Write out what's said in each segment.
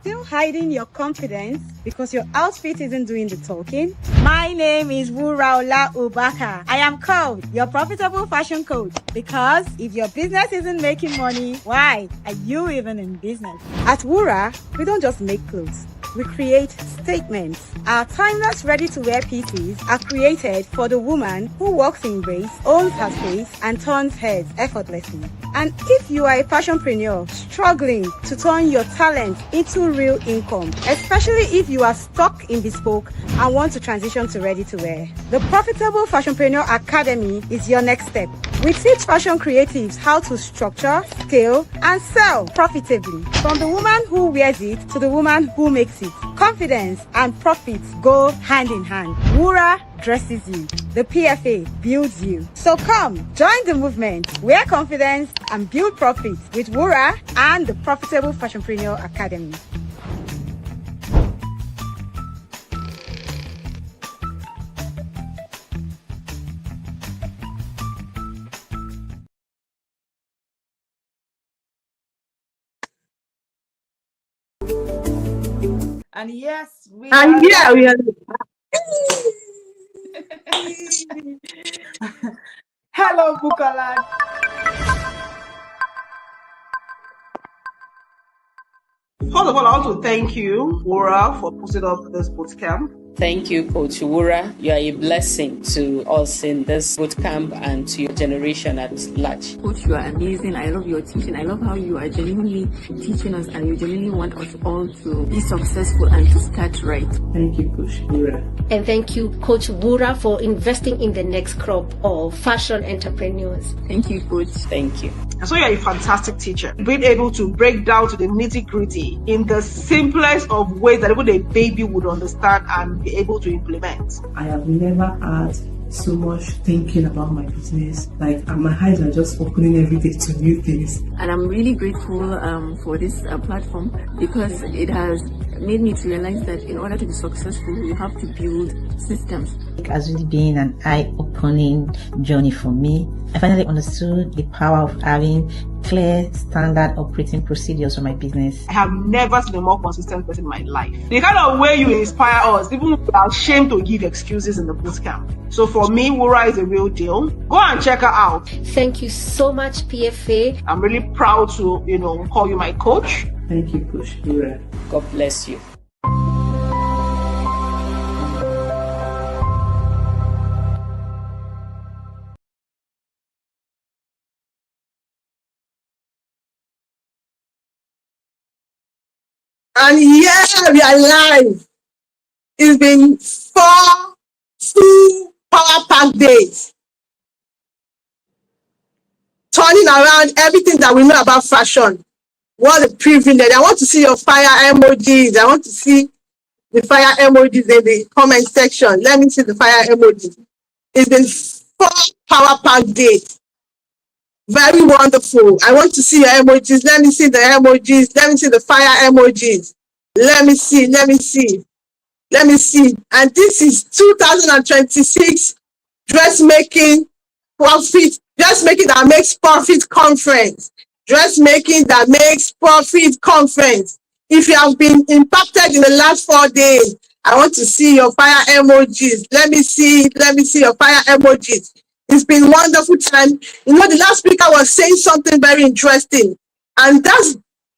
Still hiding your confidence because your outfit isn't doing the talking? My name is Wuraola Ubaka. I am called your profitable fashion coach because if your business isn't making money, why are you even in business? At Wura, we don't just make clothes. We create statements. Our timeless ready-to-wear pieces are created for the woman who walks in grace, owns her space, and turns heads effortlessly. And if you are a fashionpreneur struggling to turn your talent into real income, especially if you are stuck in bespoke and want to transition to ready-to-wear, the Profitable Fashionpreneur Academy is your next step. We teach fashion creatives how to structure, scale, and sell profitably. From the woman who wears it to the woman who makes it. Confidence and profits go hand in hand. Wura dresses you. The PFA builds you. So come, join the movement. Wear confidence and build profits with Wura and the Profitable Fashionpreneur Academy. And yes, we are. Hello, Bukola. First of all, I want to thank you, Wura, for putting up this bootcamp. Thank you, Coach Wura. You are a blessing to us in this bootcamp and to your generation at large. Coach, you are amazing. I love your teaching. I love how you are genuinely teaching us and you genuinely want us all to be successful and to start right. Thank you, Coach Wura. And thank you, Coach Wura, for investing in the next crop of fashion entrepreneurs. Thank you, Coach. Thank you. So you're a fantastic teacher, being able to break down to the nitty-gritty in the simplest of ways that even a baby would understand and be able to implement. I have never had so much thinking about my business. Like my eyes are just opening every day to new things. And I'm really grateful for this platform because it has made me to realize that in order to be successful, you have to build systems. It has really been an eye-opening journey for me. I finally understood the power of having clear, standard operating procedures for my business. I have never seen a more consistent person in my life. The kind of way you inspire us, even we are ashamed to give excuses in the bootcamp. So for me, Wura is a real deal. Go and check her out. Thank you so much, PFA. I'm really proud to, call you my coach. Thank you, Coach Wura. God bless you. And here we are live. It's been 4 full power pack days. Turning around everything that we know about fashion. What a privilege. I want to see your fire emojis. I want to see the fire emojis in the comment section. Let me see the fire emojis. It's been 4 power pack days. Very wonderful. I want to see your emojis. Let me see the emojis. Let me see the fire emojis. Let me see. And this is 2026 dressmaking that makes profit conference. Dressmaking that makes profit conference. If you have been impacted in the last 4 days, I want to see your fire emojis. Let me see your fire emojis. It's been wonderful time. The last speaker was saying something very interesting. And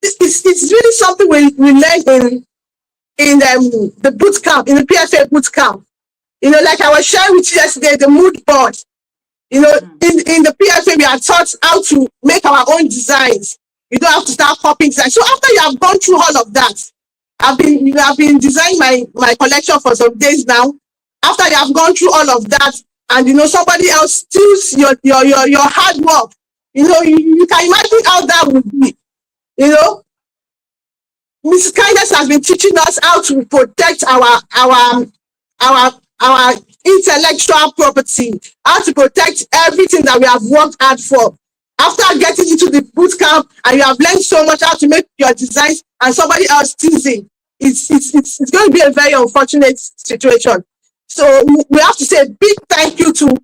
it's really something we learned in the boot camp, in the PFA boot camp. Like I was sharing with you yesterday, the mood board. In the PFA, we are taught how to make our own designs. You don't have to start copying designs. So after you have gone through all of that, I've been designing my collection for some days now. After you have gone through all of that, and somebody else steals your hard work, you can imagine how that would be. Mrs. Kindness has been teaching us how to protect our intellectual property, how to protect everything that we have worked hard for. After getting into the boot camp and you have learned so much how to make your designs and somebody else teasing, it's going to be a very unfortunate situation. So we have to say a big thank you to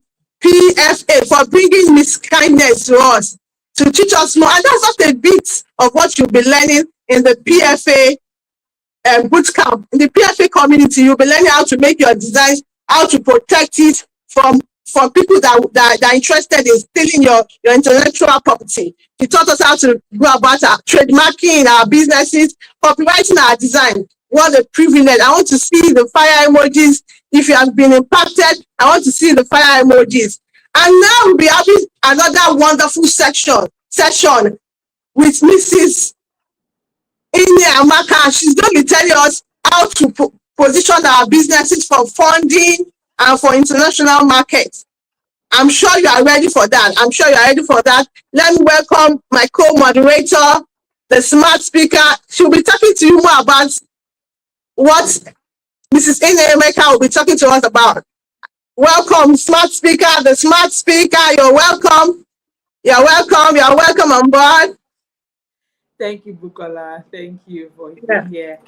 PFA for bringing Miss Kindness to us to teach us more. And that's just a bit of what you'll be learning in the PFA boot camp. In the PFA community, you'll be learning how to make your designs, how to protect it from people that are interested in stealing your intellectual property. He taught us how to go about our trademarking in our businesses, copywriting our design. What a privilege. I want to see the fire emojis. If you have been impacted, I want to see the fire emojis. And now we'll be having another wonderful session with Mrs. Ine Amaka. She's going to be telling us how to position our businesses for funding and for international markets. I'm sure you are ready for that. Let me welcome my co-moderator, the smart speaker. She'll be talking to you more about what Mrs. Ine Amaka will be talking to us about. Welcome, smart speaker, the smart speaker. You're welcome. You're welcome on board. Thank you, Bukola. Thank you for being here.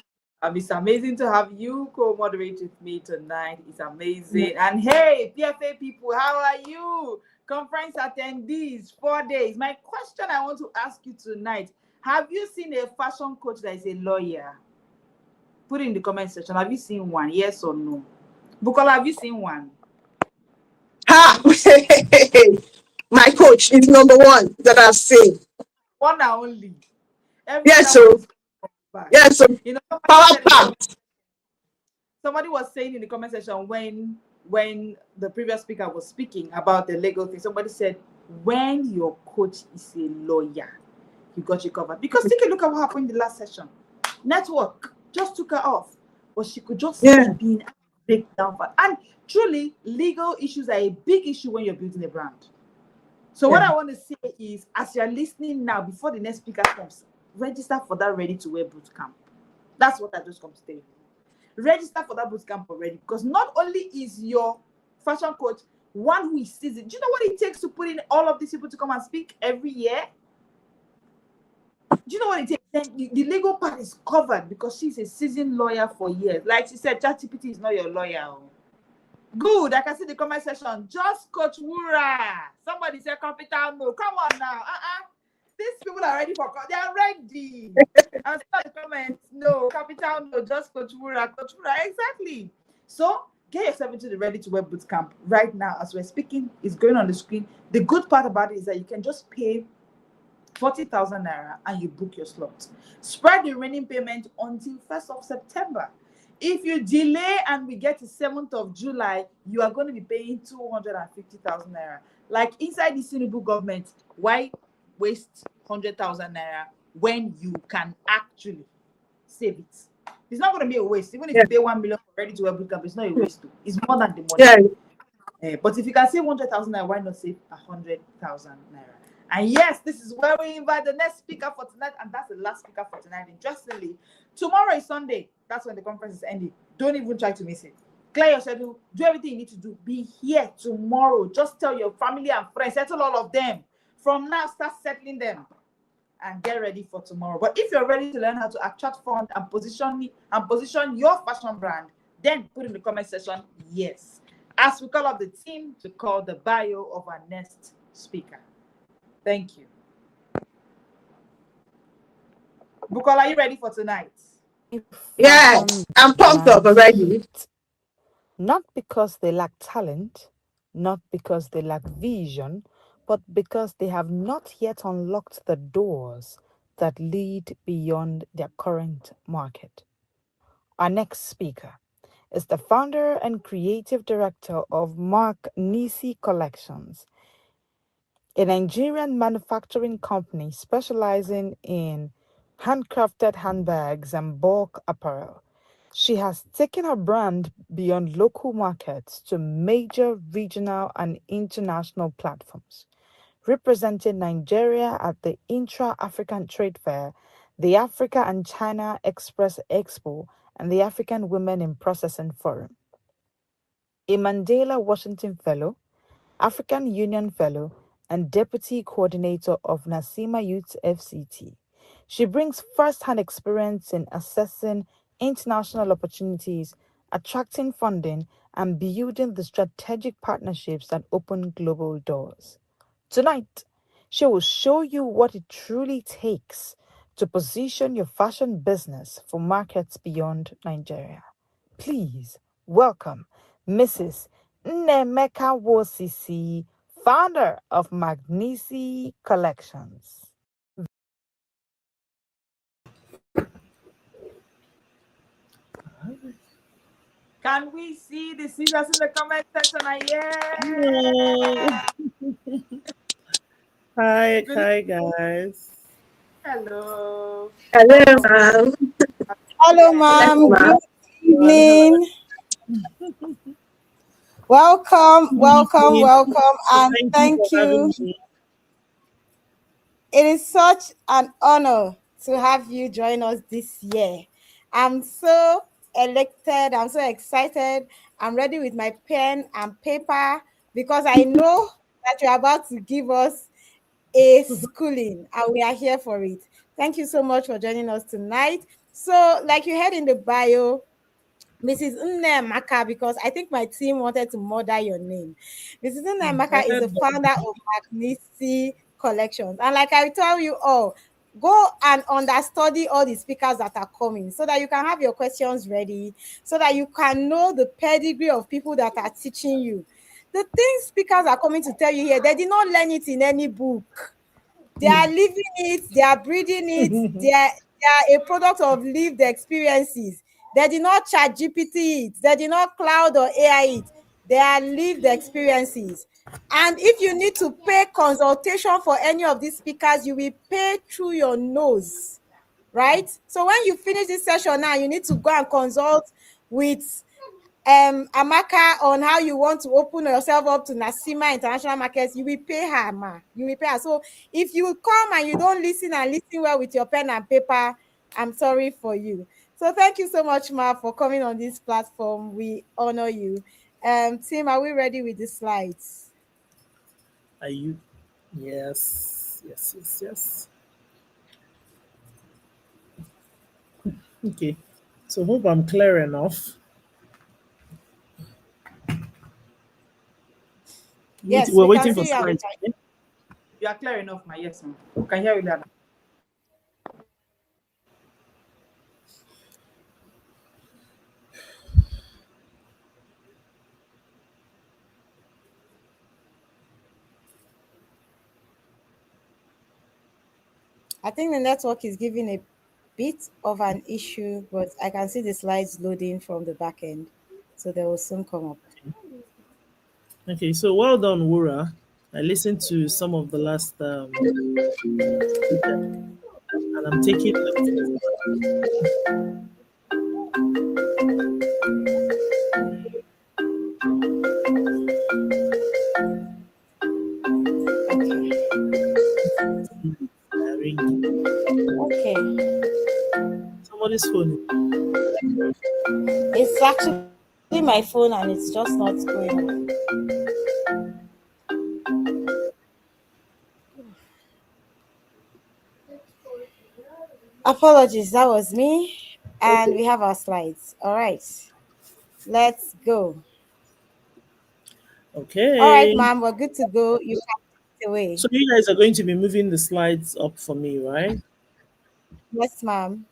It's amazing to have you co-moderate with me tonight. It's amazing. And hey, PFA people, how are you? Conference attendees, 4 days. My question I want to ask you tonight, have you seen a fashion coach that is a lawyer? Put it in the comment section. Have you seen one? Yes or no? Bukola, have you seen one? My coach is number one that I've seen. One and only. Yes, so you know, power packed. Somebody was saying in the comment section when the previous speaker was speaking about the legal thing, somebody said, when your coach is a lawyer, you got you covered. Because take a look at what happened in the last session. Network just took her off, but she could just be in a breakdown. And truly, legal issues are a big issue when you're building a brand. So what I want to say is, as you're listening now, before the next speaker comes, register for that Ready to Wear bootcamp. That's what I just come to tell you. Register for that bootcamp already, because not only is your fashion coach one who is seasoned. Do you know what it takes to put in all of these people to come and speak every year? Do you know what it takes? Then the legal part is covered because she's a seasoned lawyer for years. Like she said, ChatGPT is not your lawyer. Good. I can see the comment section. Just Coach Wura. Somebody said capital no. Come on now. These people are ready for. They are ready. And start the comments. No, capital no. Just Coach Wura. Coach Wura. Exactly. So get yourself into the Ready to Wear bootcamp right now. As we're speaking, it's going on the screen. The good part about it is that you can just pay 40,000 naira and you book your slot. Spread the remaining payment until 1st of September. If you delay and we get to 7th of July, you are going to be paying 250,000 naira. Like inside the Tinubu government, why waste 100,000 naira when you can actually save it? It's not going to be a waste. Even if you pay 1 million for Ready to Wear bootcamp, it's not a waste. It's more than the money. But if you can save 100,000 naira, why not save 100,000 naira? And yes, this is where we invite the next speaker for tonight, and that's the last speaker for tonight. Interestingly, tomorrow is Sunday. That's when the conference is ending. Don't even try to miss it. Clear your schedule. Do everything you need to do. Be here tomorrow. Just tell your family and friends. Settle all of them. From now, start settling them and get ready for tomorrow. But if you're ready to learn how to attract funds and position your fashion brand, then put in the comment section yes. As we call up the team to call the bio of our next speaker. Thank you. Bukola, are you ready for tonight? Yes, I'm pumped up already. Not because they lack talent, not because they lack vision, but because they have not yet unlocked the doors that lead beyond their current market. Our next speaker is the founder and creative director of Mark Nisi Collections, a Nigerian manufacturing company specializing in handcrafted handbags and bulk apparel. She has taken her brand beyond local markets to major regional and international platforms, representing Nigeria at the Intra-African Trade Fair, the Africa and China Express Expo, and the African Women in Processing Forum. A Mandela Washington Fellow, African Union Fellow, and Deputy Coordinator of Nasima Youth FCT. She brings first-hand experience in assessing international opportunities, attracting funding, and building the strategic partnerships that open global doors. Tonight, she will show you what it truly takes to position your fashion business for markets beyond Nigeria. Please welcome Mrs. Nemeka Wosisi, founder of Magnisi Collections. Can we see the scissors in the comment section? Hi guys. Hello. Hello, ma'am. Hello, ma'am. Good evening. Welcome, and thank you. It is such an honor to have you join us this year. I'm so elected. I'm so excited. I'm ready with my pen and paper because I know that you're about to give us a schooling and we are here for it. Thank you so much for joining us tonight. So, like you heard in the bio, Mrs. Maka, because I think my team wanted to murder your name. Mrs. Maka is the founder of Magnisi Collections. And like I tell you all, go and understudy all the speakers that are coming so that you can have your questions ready, so that you can know the pedigree of people that are teaching you. The things speakers are coming to tell you here, they did not learn it in any book. They are living it, they are breathing it, they are a product of lived experiences. They did not chat GPT it, they did not cloud or AI it. They are lived experiences. And if you need to pay consultation for any of these speakers, you will pay through your nose, right? So when you finish this session now, you need to go and consult with Amaka on how you want to open yourself up to Nasima International Markets. You will pay her, ma. You will pay her. So if you come and you don't listen and listen well with your pen and paper, I'm sorry for you. So thank you so much, ma, for coming on this platform. We honor you. Tim, are we ready with the slides? Are you? Yes. Okay. So hope I'm clear enough. Yes, we're waiting for slides. You are clear enough, ma. Yes, ma'am. We can hear you now. I think the network is giving a bit of an issue, but I can see the slides loading from the back end. So they will soon come up. Okay, so well done, Wura. I listened to some of the last and I'm taking Okay. Somebody's phone. It's actually my phone and it's just not going on. Apologies, that was me. And we have our slides. All right. Let's go. Okay. All right, ma'am, we're good to go. You can take it away. So you guys are going to be moving the slides up for me, right? Yes, ma'am.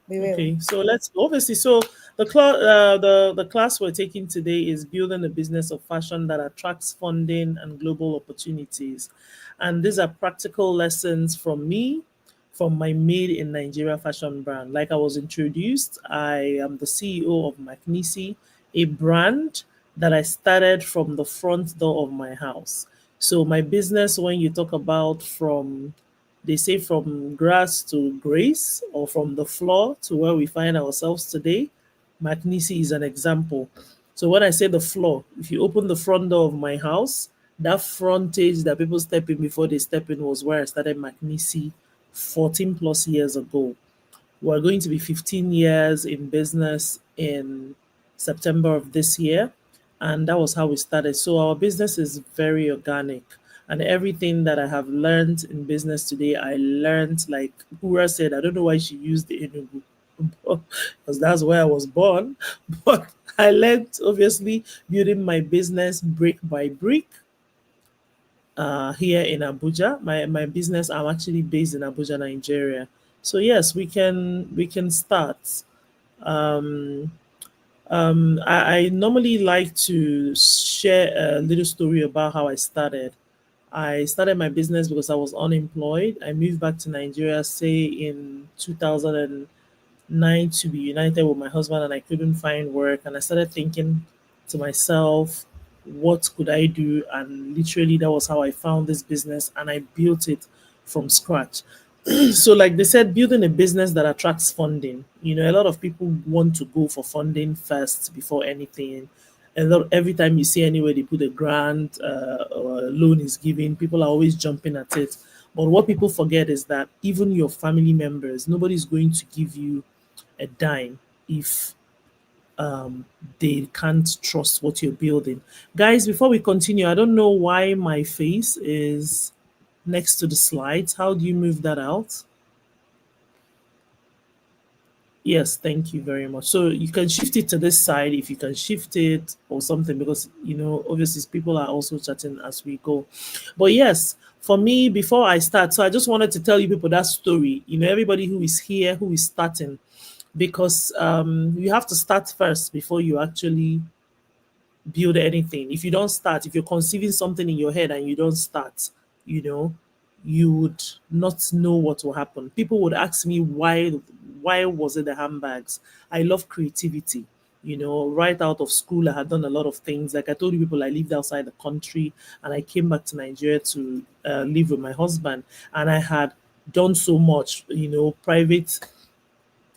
We will. Okay, so let's obviously. So the class we're taking today is building a business of fashion that attracts funding and global opportunities, and these are practical lessons from me, from my Made in Nigeria fashion brand. Like I was introduced, I am the CEO of Magnisi, a brand that I started from the front door of my house. So my business, when you talk about they say from grass to grace, or from the floor to where we find ourselves today, Magnisi is an example. So when I say the floor, if you open the front door of my house, that frontage that people step in before they step in was where I started Magnisi 14 plus years ago. We're going to be 15 years in business in September of this year. And that was how we started. So our business is very organic. And everything that I have learned in business today, I learned, like Ura said, I don't know why she used the Enugu, because that's where I was born. But I learned, obviously, building my business brick by brick here in Abuja. My business, I'm actually based in Abuja, Nigeria. So yes, we can start. Um, I normally like to share a little story about how I started. I started my business because I was unemployed. I moved back to Nigeria, say in 2009, to be united with my husband, and I couldn't find work. And I started thinking to myself, what could I do? And literally, that was how I found this business, and I built it from scratch. So like they said, building a business that attracts funding, a lot of people want to go for funding first before anything. And every time you see anywhere they put a grant or a loan is given, people are always jumping at it. But what people forget is that even your family members, nobody's going to give you a dime if they can't trust what you're building. Guys, before we continue, I don't know why my face is next to the slides. How do you move that out? Yes, thank you very much. So you can shift it to this side if you can shift it or something, because obviously people are also chatting as we go. But yes, for me, before I start, so I just wanted to tell you people that story. Everybody who is here, who is starting, because you have to start first before you actually build anything. If you don't start, if you're conceiving something in your head and you don't start, you know, you would not know what will happen. People would ask me why was it the handbags? I love creativity. Right out of school, I had done a lot of things. Like I told you people, I lived outside the country and I came back to Nigeria to live with my husband. And I had done so much, private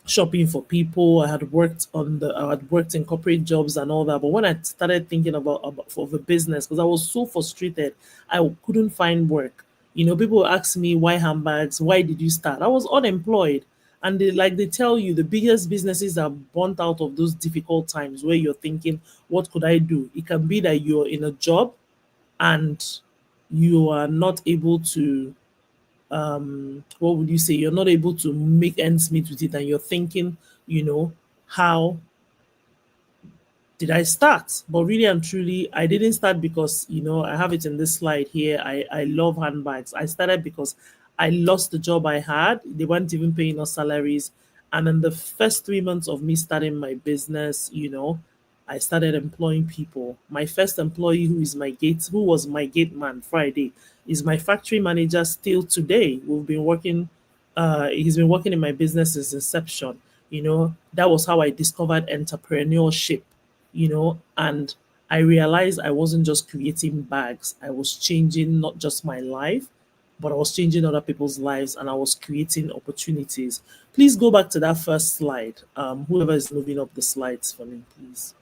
shopping for people. I had worked in corporate jobs and all that. But when I started thinking about for the business, because I was so frustrated, I couldn't find work. People ask me why handbags, why did you start? I was unemployed. And they tell you the biggest businesses are burnt out of those difficult times where you're thinking, what could I do? It can be that you're in a job and you are not able to what would you say, you're not able to make ends meet with it, and you're thinking, how did I start? But really and truly, I didn't start because, I have it in this slide here. I love handbags. I started because I lost the job I had. They weren't even paying us salaries. And in the first 3 months of me starting my business, I started employing people. My first employee, who was my gate man Friday, is my factory manager still today. He's been working in my business since inception. That was how I discovered entrepreneurship, and I realized I wasn't just creating bags. I was changing not just my life, but I was changing other people's lives, and I was creating opportunities. Please go back to that first slide. Whoever is moving up the slides for me, please.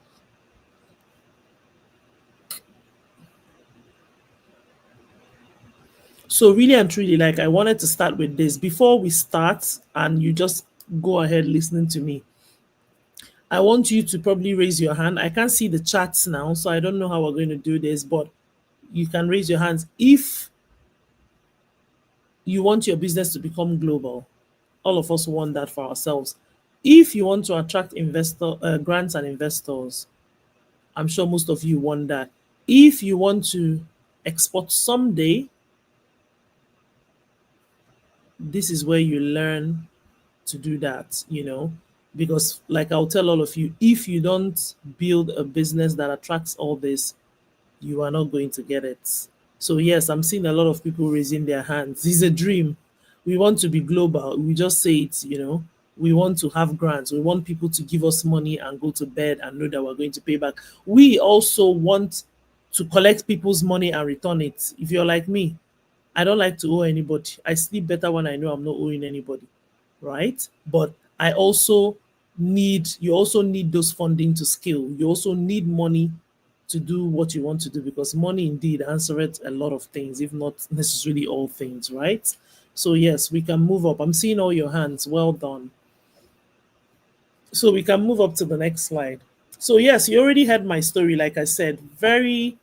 So really and truly, like, I wanted to start with this before we start, and you just go ahead listening to me. I want you to probably raise your hand. I can't see the chats now, so I don't know how we're going to do this, but you can raise your hands if you want your business to become global. All of us want that for ourselves. If you want to attract grants and investors, I'm sure most of you want that. If you want to export someday, this is where you learn to do that, because like I'll tell all of you, if you don't build a business that attracts all this, you are not going to get it. So yes, I'm seeing a lot of people raising their hands. It's a dream. We want to be global. We just say it, we want to have grants. We want people to give us money and go to bed and know that we're going to pay back. We also want to collect people's money and return it. If you're like me, I don't like to owe anybody. I sleep better when I know I'm not owing anybody, right? But you also need those funding to scale. You also need money to do what you want to do, because money indeed answers a lot of things, if not necessarily all things, right? So yes, we can move up. I'm seeing all your hands. Well done. So we can move up to the next slide. So yes, you already heard my story. Like I said, very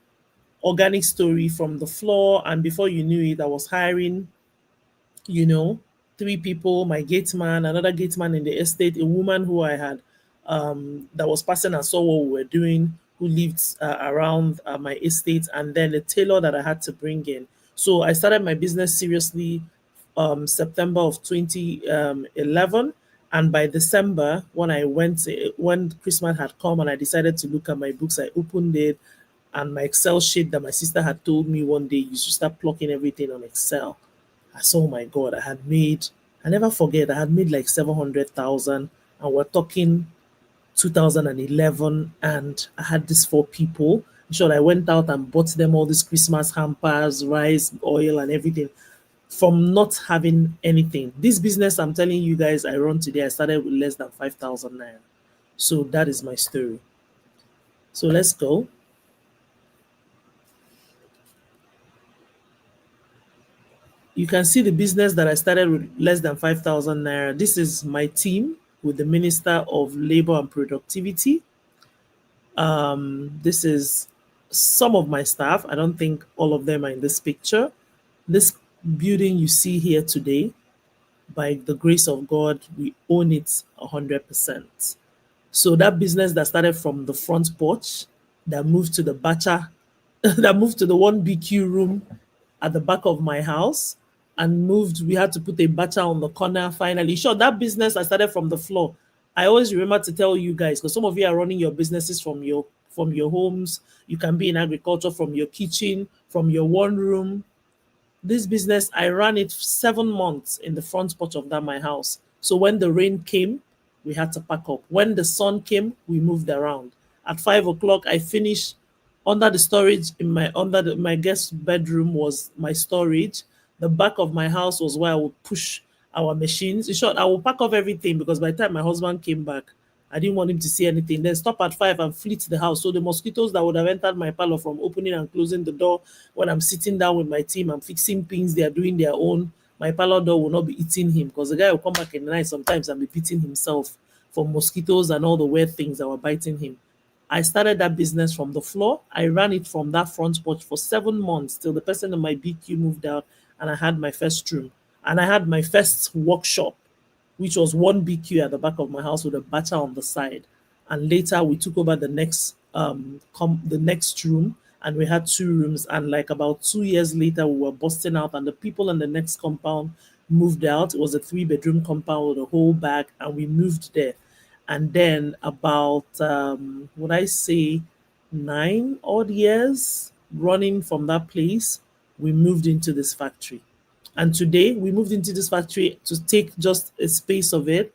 organic story from the floor, and before you knew it, I was hiring, 3 people: my gate man, another gate man in the estate, a woman who I had that was passing and saw what we were doing, who lived around my estate, and then a tailor that I had to bring in. So I started my business seriously September of 2011. And by December, when Christmas had come and I decided to look at my books, I opened it, and my Excel sheet that my sister had told me one day, you should start plucking everything on Excel. I saw, oh my God, I never forget, I had made like 700,000, and we're talking 2011, and I had these 4 people. In short, I went out and bought them all these Christmas hampers, rice, oil, and everything from not having anything. This business I'm telling you guys I run today, I started with less than 5,000 naira. So that is my story. So let's go. You can see the business that I started with less than 5,000 naira. This is my team with the Minister of Labor and Productivity. This is some of my staff. I don't think all of them are in this picture. This building you see here today, by the grace of God, we own it 100%. So that business that started from the front porch, that moved to the bacha, that moved to the 1BQ room at the back of my house, and we had to put a bacha on the corner finally. Sure, that business I started from the floor. I always remember to tell you guys, because some of you are running your businesses from your homes. You can be in agriculture from your kitchen, from your one room. This business, I ran it 7 months in the front porch of my house. So when the rain came, we had to pack up. When the sun came, we moved around. At 5 o'clock, I finished under the storage my guest bedroom was my storage. The back of my house was where I would push our machines. In short, I will pack up everything because by the time my husband came back, I didn't want him to see anything. Then stop at 5 and flee to the house. So the mosquitoes that would have entered my parlor from opening and closing the door when I'm sitting down with my team, I'm fixing pins, they are doing their own. My parlor door will not be eating him because the guy will come back in the night sometimes and be beating himself for mosquitoes and all the weird things that were biting him. I started that business from the floor. I ran it from that front porch for 7 months till the person in my BQ moved out and I had my first room. And I had my first workshop, which was 1BQ at the back of my house with a bacha on the side. And later we took over the next room, and we had 2 rooms. And like about 2 years later, we were busting out, and the people in the next compound moved out. It was a 3-bedroom compound with a whole back, and we moved there. And then about, 9 odd years running from that place, we moved into this factory. And today we moved into this factory to take just a space of it.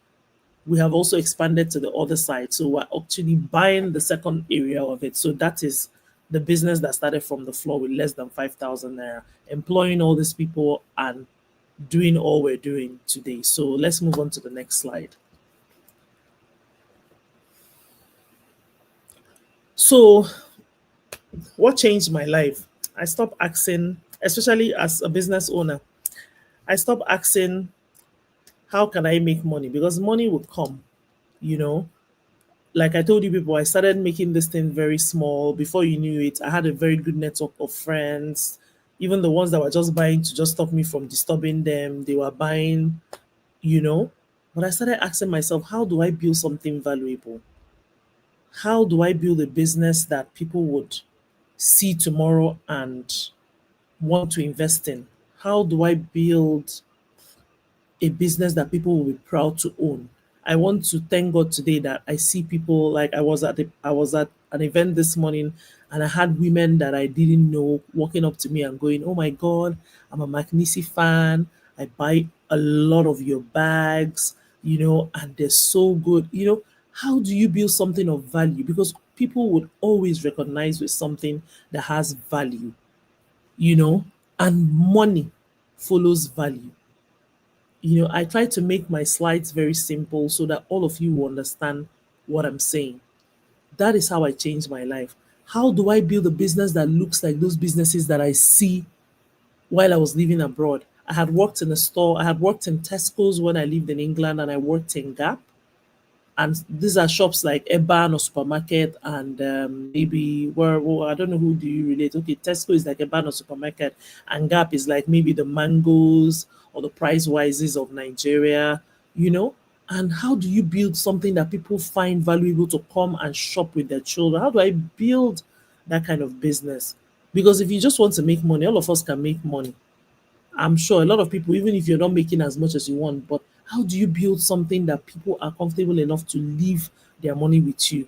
We have also expanded to the other side. So we're actually buying the second area of it. So that is the business that started from the floor with less than 5,000 naira, employing all these people and doing all we're doing today. So let's move on to the next slide. So what changed my life? I stopped asking, especially as a business owner, I stopped asking, how can I make money? Because money would come, Like I told you people, I started making this thing very small. Before you knew it, I had a very good network of friends. Even the ones that were just buying to just stop me from disturbing them, they were buying, But I started asking myself, how do I build something valuable? How do I build a business that people would see tomorrow and want to invest in? How do I build a business that people will be proud to own? I want to thank God today that I see people, like I was at an event this morning, and I had women that I didn't know walking up to me and going, "Oh my God, I'm a McNisi fan. I buy a lot of your bags, and they're so good." How do you build something of value? Because people would always recognize with something that has value, and money follows value. I try to make my slides very simple so that all of you will understand what I'm saying. That is how I changed my life. How do I build a business that looks like those businesses that I see while I was living abroad? I had worked in a store. I had worked in Tesco's when I lived in England, and I worked in Gap. And these are shops like Eban or supermarket, and maybe I don't know, who do you relate? Okay, Tesco is like Eban or supermarket, and Gap is like maybe the Mangoes or the Price Wises of Nigeria, And how do you build something that people find valuable to come and shop with their children? How do I build that kind of business? Because if you just want to make money, all of us can make money. I'm sure a lot of people, even if you're not making as much as you want, but how do you build something that people are comfortable enough to leave their money with you?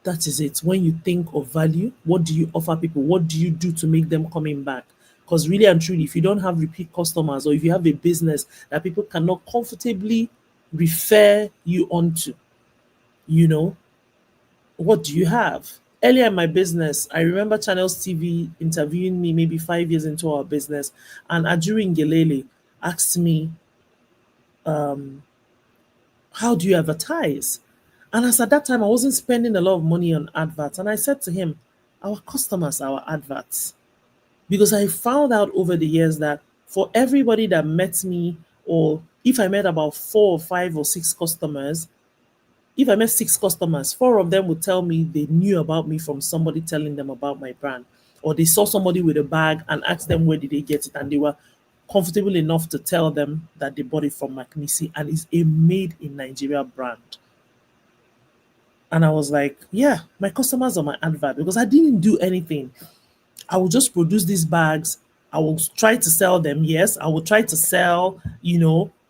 That is it. When you think of value, what do you offer people? What do you do to make them coming back? Because really and truly, if you don't have repeat customers, or if you have a business that people cannot comfortably refer you onto, you know, what do you have? Earlier in my business, I remember Channels TV interviewing me maybe 5 years into our business, and Ajuri Ngelele asked me, how do you advertise? And as at that time, I wasn't spending a lot of money on adverts. And I said to him, our customers are our adverts. Because I found out over the years that for everybody that met me, or if I met about 4 or 5 or 6 customers, if I met 6 customers, 4 of them would tell me they knew about me from somebody telling them about my brand. Or they saw somebody with a bag and asked them where did they get it, and they were comfortable enough to tell them that they bought it from McNisi and it's a made in Nigeria brand. And I was like, yeah, my customers are my advert, because I didn't do anything. I will just produce these bags. I will try to sell them. Yes, I will try to sell,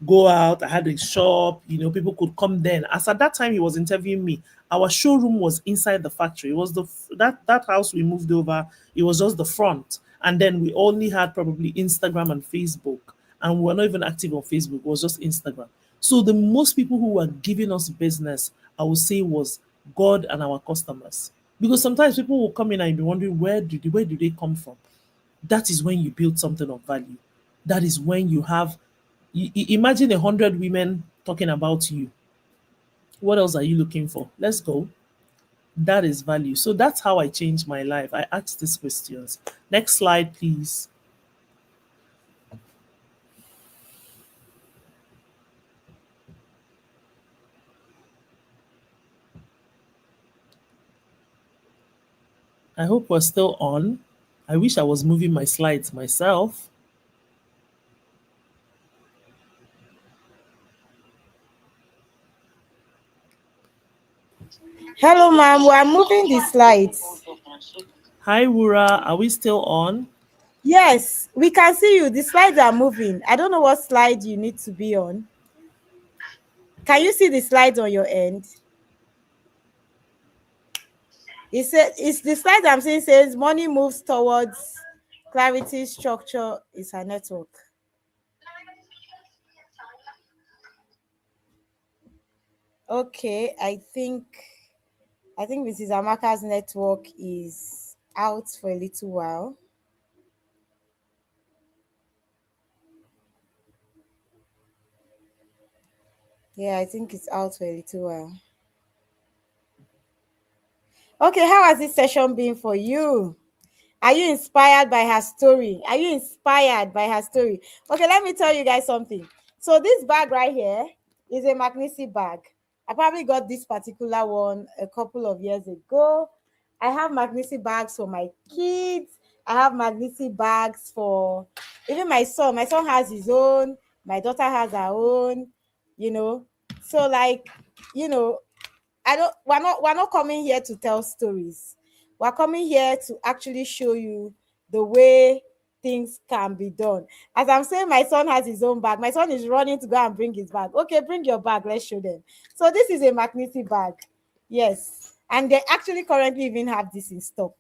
go out. I had a shop, people could come then. As at that time he was interviewing me, our showroom was inside the factory. It was that house we moved over. It was just the front. And then we only had probably Instagram and Facebook. And we were not even active on Facebook. It was just Instagram. So the most people who were giving us business, I would say, was God and our customers. Because sometimes people will come in and be wondering, where do they come from? That is when you build something of value. That is when you have, imagine 100 women talking about you. What else are you looking for? Let's go. That is value. So that's how I changed my life. I asked these questions. Next slide, please. I hope we're still on. I wish I was moving my slides myself. Hello, ma'am. We're moving the slides. Hi, Wura. Are we still on? Yes, we can see you. The slides are moving. I don't know what slide you need to be on. Can you see the slides on your end? It's the slide I'm seeing says money moves towards clarity, structure is a network. Okay, I think Mrs. Amaka's network is out for a little while. Yeah, I think it's out for a little while. Okay, how has this session been for you? Are you inspired by her story? Are you inspired by her story? Okay, let me tell you guys something. So this bag right here is a McNisi bag. I probably got this particular one a couple of years ago. I have McNisi bags for my kids. I have McNisi bags for even my son. My son has his own. My daughter has her own. So we're not coming here to tell stories. We're coming here to actually show you the way things can be done. As I'm saying, my son has his own bag. My son is running to go and bring his bag. Okay, bring your bag. Let's show them. So this is a McNisi bag. Yes. And they actually currently even have this in stock,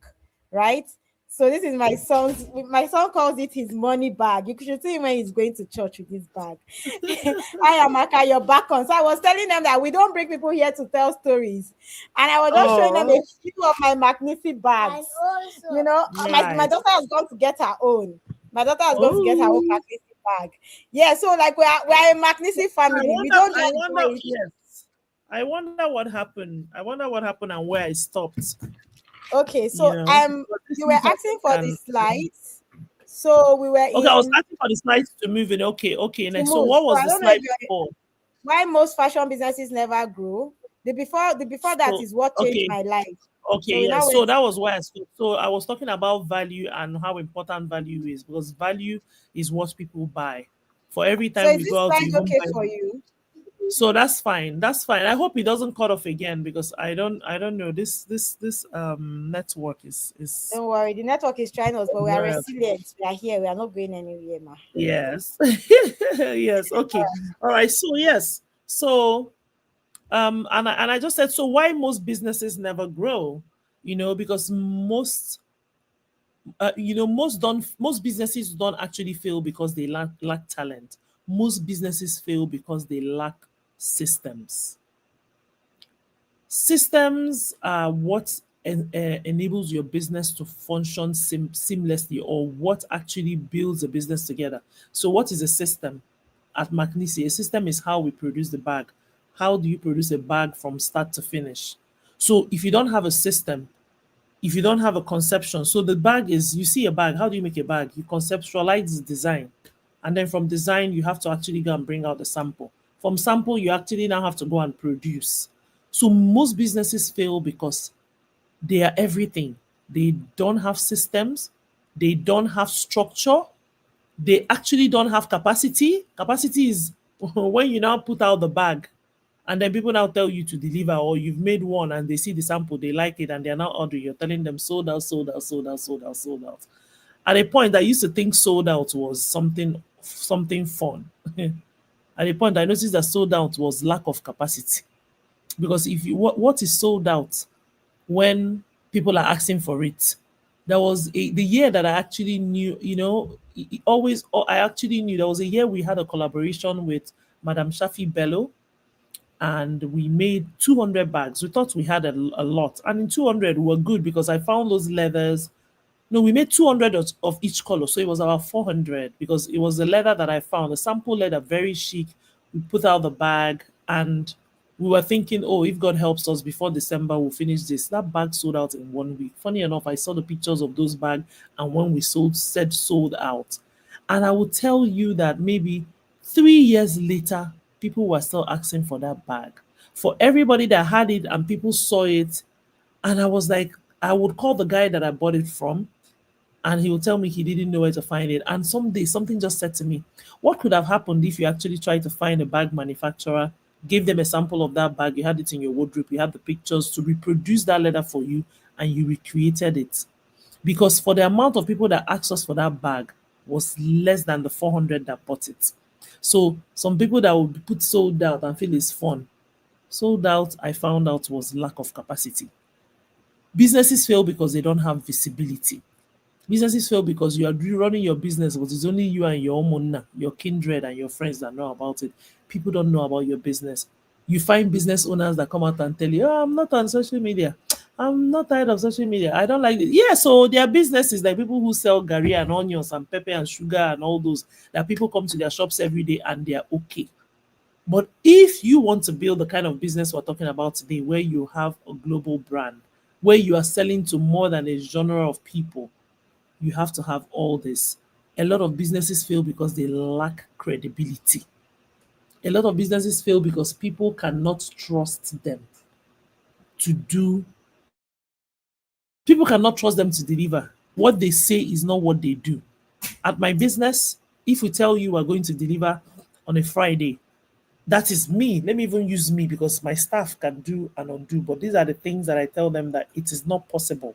right? So this is my son's. My son calls it his money bag. You should see him when he's going to church with this bag. Hi, Amaka, you're back on. So I was telling them that we don't bring people here to tell stories, and I was just showing them a few of my McNisi bags. My daughter has gone to get her own. My daughter has gone to get her own McNisi bag. Yeah, so like we're a McNisi family. We don't just I wonder what happened. I wonder what happened and where I stopped. Okay, so you were asking for the slides. So we were I was asking for the slides to move in. Okay. Next. So what was the slide before? Why most fashion businesses never grow? The before that is what changed my life. Okay, so that was why I stopped. So I was talking about value and how important value is, because value is what people buy. For every time we go out, okay for you? So that's fine. That's fine. I hope it doesn't cut off again because I don't know. This network is Don't worry, the network is trying us, but we are well, resilient. We are here. We are not going anywhere, ma. yes. Yes. Okay. All right. So yes. So and I just said, so why most businesses never grow? Because most businesses don't actually fail because they lack talent. Most businesses fail because they lack systems. Systems are what enables your business to function seamlessly, or what actually builds a business together. So what is a system? At McNici, a system is how we produce the bag. How do you produce a bag from start to finish? So if you don't have a system, if you don't have a conception, so the bag is, you see a bag, how do you make a bag? You conceptualize the design. And then from design, you have to actually go and bring out the sample. From sample, you actually now have to go and produce. So most businesses fail because they are everything. They don't have systems. They don't have structure. They actually don't have capacity. Capacity is when you now put out the bag and then people now tell you to deliver, or you've made one and they see the sample, they like it, and they're now ordering. You're telling them sold out, sold out, sold out, sold out, sold out. At a point, I used to think sold out was something fun. At a point, I noticed that sold out was lack of capacity. Because if you what is sold out when people are asking for it? There was the year that I actually knew, I actually knew there was a year we had a collaboration with Madam Shafi Bello, and we made 200 bags. We thought we had a lot, and in 200 we were good because I found those leathers. No, we made 200 of each color, so it was about 400 because it was the leather that I found, the sample leather, very chic. We put out the bag, and we were thinking, oh, if God helps us before December, we'll finish this. That bag sold out in 1 week. Funny enough, I saw the pictures of those bags, and when we said sold out. And I will tell you that maybe 3 years later, people were still asking for that bag. For everybody that had it and people saw it, and I was like, I would call the guy that I bought it from, and he would tell me he didn't know where to find it. And someday something just said to me, what could have happened if you actually tried to find a bag manufacturer, gave them a sample of that bag, you had it in your wardrobe, you had the pictures to reproduce that leather for you, and you recreated it? Because for the amount of people that asked us for that bag was less than the 400 that bought it. So some people that would put sold out and feel it's fun. Sold out, I found out, was lack of capacity. Businesses fail because they don't have visibility. Businesses fail because you are running your business, but it's only you and your omona, your kindred and your friends that know about it. People don't know about your business. You find business owners that come out and tell you, oh, I'm not on social media. I'm not tired of social media. I don't like it. Yeah, so their business is like people who sell gari and onions and pepper and sugar and all those, that people come to their shops every day and they are okay. But if you want to build the kind of business we're talking about today, where you have a global brand, where you are selling to more than a genre of people, you have to have all this. A lot of businesses fail because they lack credibility. A lot of businesses fail because people cannot trust them to do. People cannot trust them to deliver. What they say is not what they do. At my business, if we tell you we're going to deliver on a Friday, that is me. Let me even use me because my staff can do and undo. But these are the things that I tell them that it is not possible.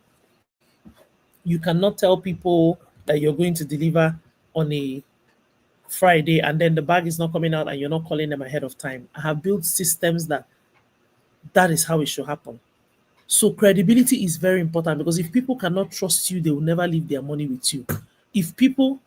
You cannot tell people that you're going to deliver on a Friday and then the bag is not coming out and you're not calling them ahead of time. I have built systems that is how it should happen. So credibility is very important because if people cannot trust you, they will never leave their money with you. If people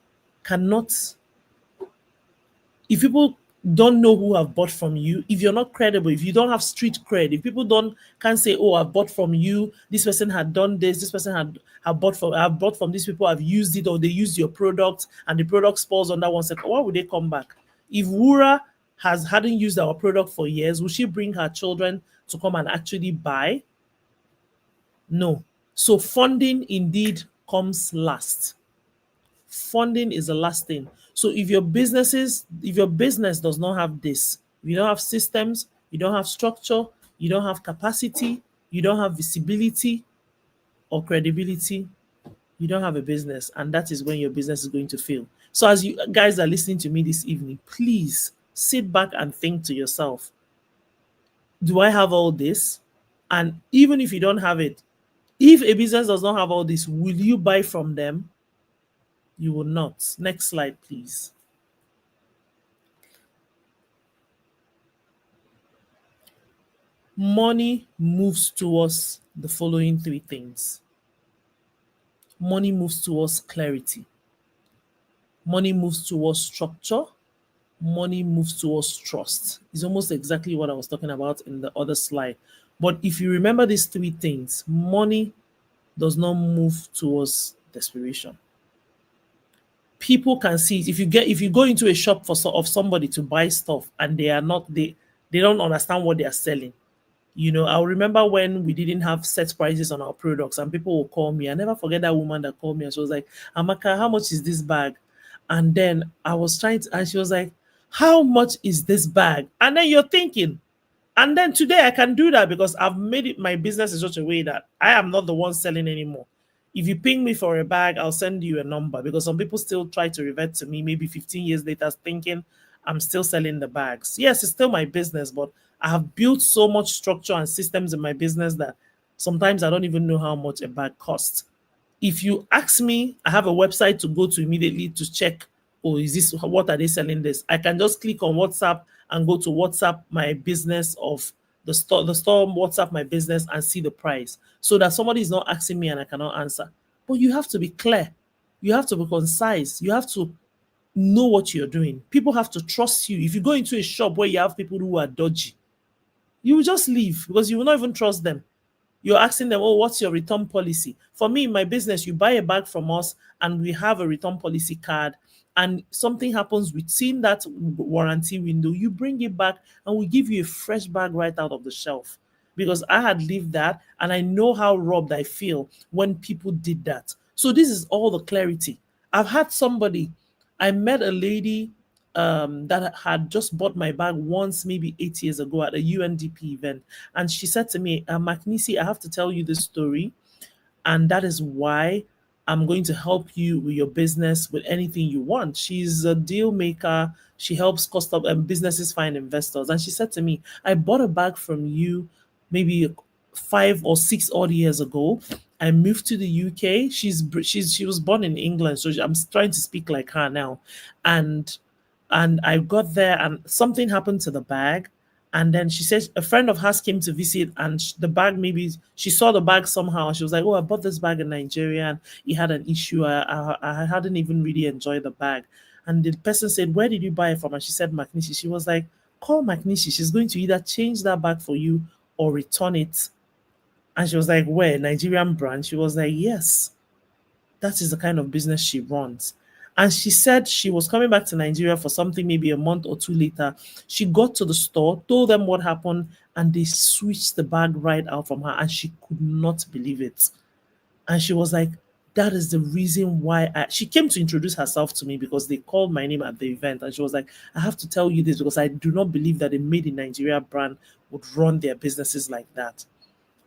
don't know who have bought from you, if you're not credible, if you don't have street cred, if people can't say, oh, I've bought from you, this person had done this person I've bought from these people, I've used it, or they used your product and the product spoils on that 1 second, why would they come back? If Wura hadn't used our product for years, would she bring her children to come and actually buy? No. So funding indeed comes last. Funding is the last thing. So if your business does not have this, you don't have systems, you don't have structure, you don't have capacity, you don't have visibility or credibility, you don't have a business, and that is when your business is going to fail. So as you guys are listening to me this evening, please sit back and think to yourself, do I have all this? And even if you don't have it, if a business does not have all this, will you buy from them? You will not. Next slide, please. Money moves towards the following three things. Money moves towards clarity. Money moves towards structure. Money moves towards trust. It's almost exactly what I was talking about in the other slide. But if you remember these three things, money does not move towards desperation. People can see it. If you go into a shop of somebody to buy stuff and they don't understand what they are selling. I'll remember when we didn't have set prices on our products and people will call me. I never forget that woman that called me and she was like, Amaka, how much is this bag? And then I was and she was like, how much is this bag? And then you're thinking, and then today I can do that because I've made it my business in such a way that I am not the one selling anymore. If you ping me for a bag, I'll send you a number because some people still try to revert to me maybe 15 years later thinking I'm still selling the bags. Yes, it's still my business, but I have built so much structure and systems in my business that sometimes I don't even know how much a bag costs. If you ask me, I have a website to go to immediately to check, what are they selling this? I can just click on WhatsApp and go to WhatsApp my business of the store WhatsApp my business and see the price so that somebody is not asking me and I cannot answer. But you have to be clear. You have to be concise. You have to know what you're doing. People have to trust you. If you go into a shop where you have people who are dodgy, you will just leave because you will not even trust them. You're asking them, oh, what's your return policy? For me, in my business, you buy a bag from us and we have a return policy card, and something happens within that warranty window, you bring it back and we give you a fresh bag right out of the shelf. Because I had lived that and I know how robbed I feel when people did that. So this is all the clarity. I've had somebody, I met a lady that had just bought my bag once, maybe 8 years ago at a UNDP event. And she said to me, Maknisi, I have to tell you this story. And that is why I'm going to help you with your business with anything you want. She's a deal maker. She helps businesses find investors. And she said to me, I bought a bag from you maybe 5 or 6 odd years ago. I moved to the UK. She was born in England, so I'm trying to speak like her now. And I got there and something happened to the bag. And then she said a friend of hers came to visit and the bag, maybe she saw the bag somehow. She was like, oh, I bought this bag in Nigeria and it had an issue. I hadn't even really enjoyed the bag. And the person said, where did you buy it from? And she said, Maknishi. She was like, call Maknishi. She's going to either change that bag for you or return it. And she was like, where? Nigerian brand? She was like, yes. That is the kind of business she runs. And she said she was coming back to Nigeria for something maybe a month or two later. She got to the store, told them what happened, and they switched the bag right out from her, and she could not believe it. And she was like, that is the reason why she came to introduce herself to me because they called my name at the event. And she was like, I have to tell you this because I do not believe that a made in Nigeria brand would run their businesses like that.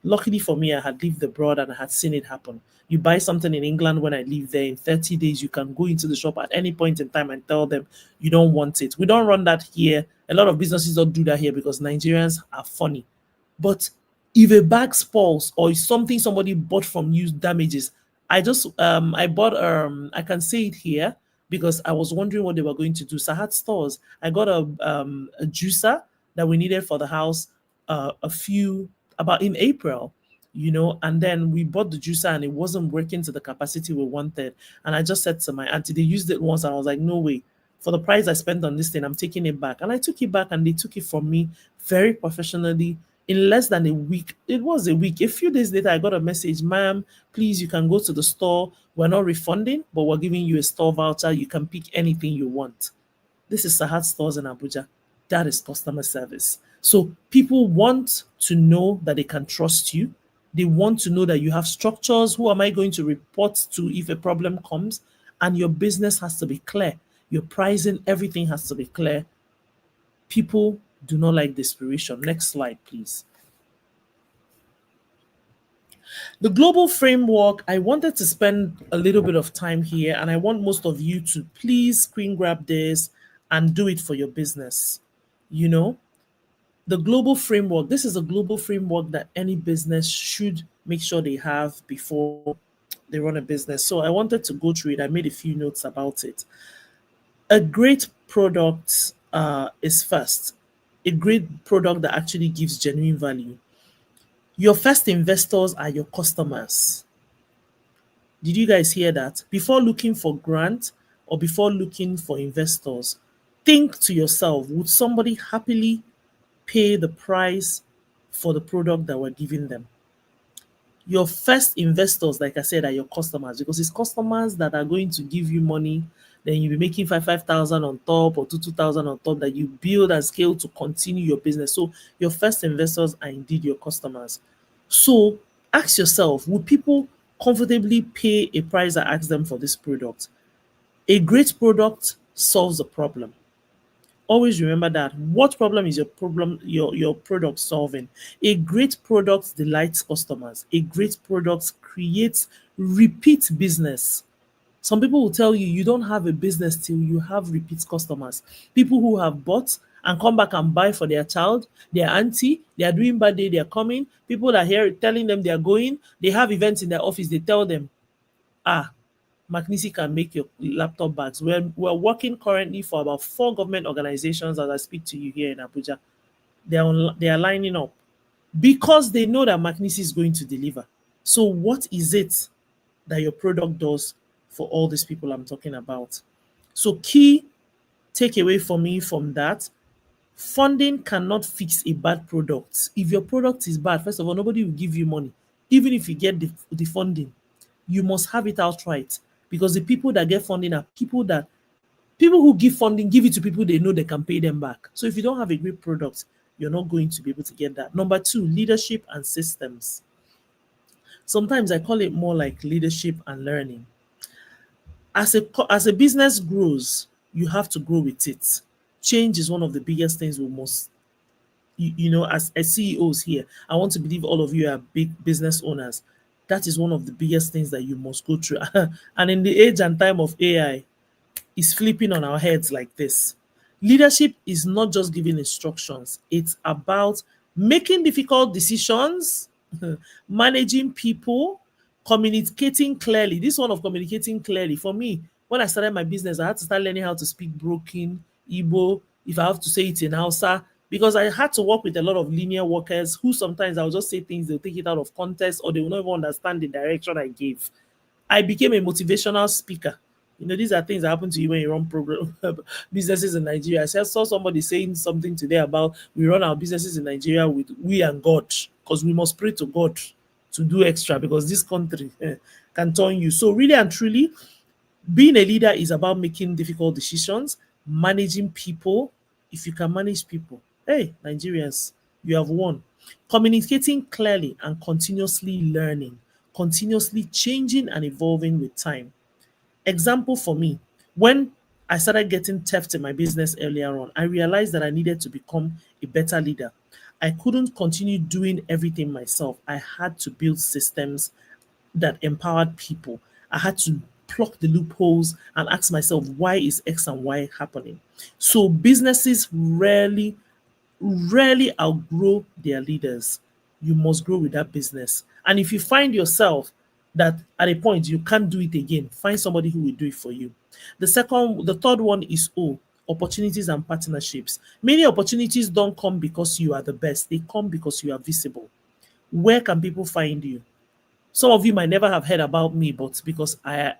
Luckily for me, I had lived abroad and I had seen it happen. You buy something in England when I live there, in 30 days, you can go into the shop at any point in time and tell them you don't want it. We don't run that here. A lot of businesses don't do that here because Nigerians are funny. But if a bag spoils or if something somebody bought from you damages, I bought, I can say it here because I was wondering what they were going to do. So I had stores. I got a juicer that we needed for the house about in April, and then we bought the juicer and it wasn't working to the capacity we wanted. And I just said to my auntie, they used it once and I was like, no way. For the price I spent on this thing, I'm taking it back. And I took it back and they took it from me very professionally in less than a week. It was a week. A few days later, I got a message, ma'am, please, you can go to the store. We're not refunding, but we're giving you a store voucher. You can pick anything you want. This is Sahad Stores in Abuja. That is customer service. So people want to know that they can trust you. They want to know that you have structures. Who am I going to report to if a problem comes? And your business has to be clear. Your pricing, everything has to be clear. People do not like desperation. Next slide, please. The global framework, I wanted to spend a little bit of time here, and I want most of you to please screen grab this and do it for your business. The global framework, this is a global framework that any business should make sure they have before they run a business. So I wanted to go through it. I made a few notes about it. A great product is first. A great product that actually gives genuine value. Your first investors are your customers. Did you guys hear that? Before looking for grant or before looking for investors, think to yourself, would somebody happily pay the price for the product that we're giving them? Your first investors, like I said, are your customers, because it's customers that are going to give you money. Then you'll be making 5,000 on top or 2,000 on top that you build and scale to continue your business. So your first investors are indeed your customers. So ask yourself, would people comfortably pay a price I ask them for this product? A great product solves a problem. Always remember that. What problem is your product solving? A great product delights customers. A great product creates repeat business. Some people will tell you don't have a business till you have repeat customers. People who have bought and come back and buy for their child, their auntie, they are doing birthday, they are coming. People are here telling them they are going. They have events in their office. They tell them, McKinsey can make your laptop bags. We're working currently for about 4 government organizations as I speak to you here in Abuja. They are lining up because they know that McKinsey is going to deliver. So what is it that your product does for all these people I'm talking about? So key takeaway for me from that, funding cannot fix a bad product. If your product is bad, first of all, nobody will give you money. Even if you get the funding, you must have it outright, because the people that get funding are people who give funding give it to people they know they can pay them back. So if you don't have a great product, you're not going to be able to get that. Number 2, leadership and systems. Sometimes I call it more like leadership and learning. As a business grows, you have to grow with it. Change is one of the biggest things we must, as CEOs here, I want to believe all of you are big business owners. That is one of the biggest things that you must go through. And in the age and time of AI, it's flipping on our heads like this. Leadership is not just giving instructions. It's about making difficult decisions, managing people, communicating clearly. This one of communicating clearly, for me, when I started my business, I had to start learning how to speak broken Igbo, if I have to say it in Hausa, because I had to work with a lot of linear workers who sometimes I'll just say things, they'll take it out of context, or they will not even understand the direction I gave. I became a motivational speaker. These are things that happen to you when you run businesses in Nigeria. I saw somebody saying something today about we run our businesses in Nigeria with we and God, because we must pray to God to do extra, because this country can turn you. So really and truly, being a leader is about making difficult decisions, managing people. If you can manage people, hey, Nigerians, you have won. Communicating clearly and continuously learning, continuously changing and evolving with time. Example for me, when I started getting theft in my business earlier on, I realized that I needed to become a better leader. I couldn't continue doing everything myself. I had to build systems that empowered people. I had to plug the loopholes and ask myself, why is X and Y happening? So businesses rarely outgrow their leaders. You must grow with that business. And if you find yourself that at a point you can't do it again, find somebody who will do it for you. The third one is opportunities and partnerships. Many opportunities don't come because you are the best. They come because you are visible. Where can people find you? Some of you might never have heard about me, but because I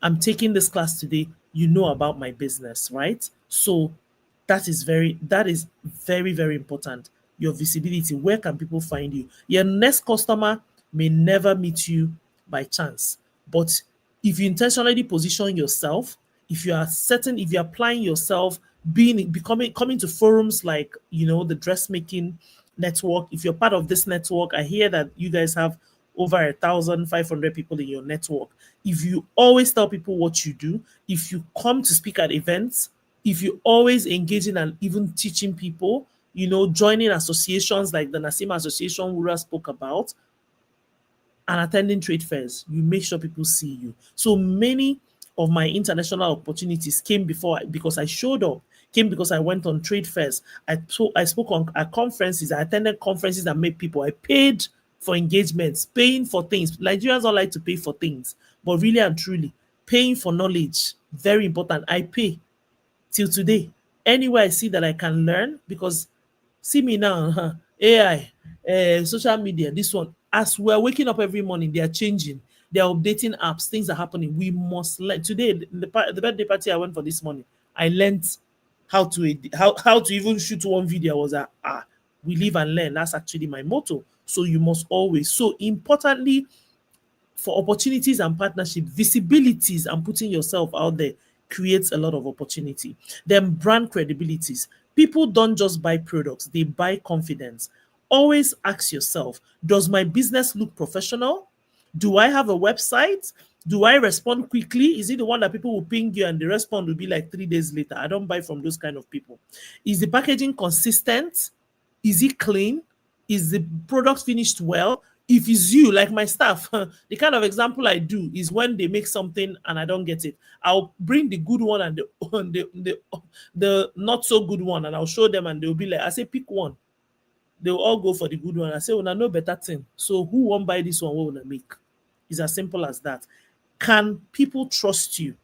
am taking this class today, you know about my business, right? So that is very, very important. Your visibility. Where can people find you? Your next customer may never meet you by chance, but if you intentionally position yourself, if you are applying yourself, coming to forums like the dressmaking network. If you're part of this network, I hear that you guys have over 1,500 people in your network. If you always tell people what you do, if you come to speak at events, if you always engaging and even teaching people, joining associations like the Nasima Association Wura spoke about, and attending trade fairs, you make sure people see you. So many of my international opportunities came because I showed up, came because I went on trade fairs. I spoke on at conferences. I attended conferences that made people. I paid for engagements, paying for things. Nigerians don't like to pay for things, but really and truly, paying for knowledge, very important. I pay till today. Anywhere I see that I can learn, because see me now, AI, social media, this one. As we're waking up every morning, they are changing. They are updating apps. Things are happening. We must learn. Today, the birthday party I went for this morning, I learned how to even shoot one video. I was like, we live and learn. That's actually my motto. So you must always. So importantly, for opportunities and partnership, visibilities and putting yourself out there creates a lot of opportunity. Then brand credibilities. People don't just buy products, they buy confidence. Always ask yourself, does my business look professional? Do I have a website? Do I respond quickly? Is it the one that people will ping you and the respond will be like 3 days later? I don't buy from those kind of people. Is the packaging consistent? Is it clean? Is the product finished well? If it's you, like my staff, the kind of example I do is when they make something and I don't get it, I'll bring the good one and the not so good one, and I'll show them and they'll be like, I say, pick one. They'll all go for the good one. I say, well, I know better thing. So who won't buy this one? What will I make? It's as simple as that. Can people trust you?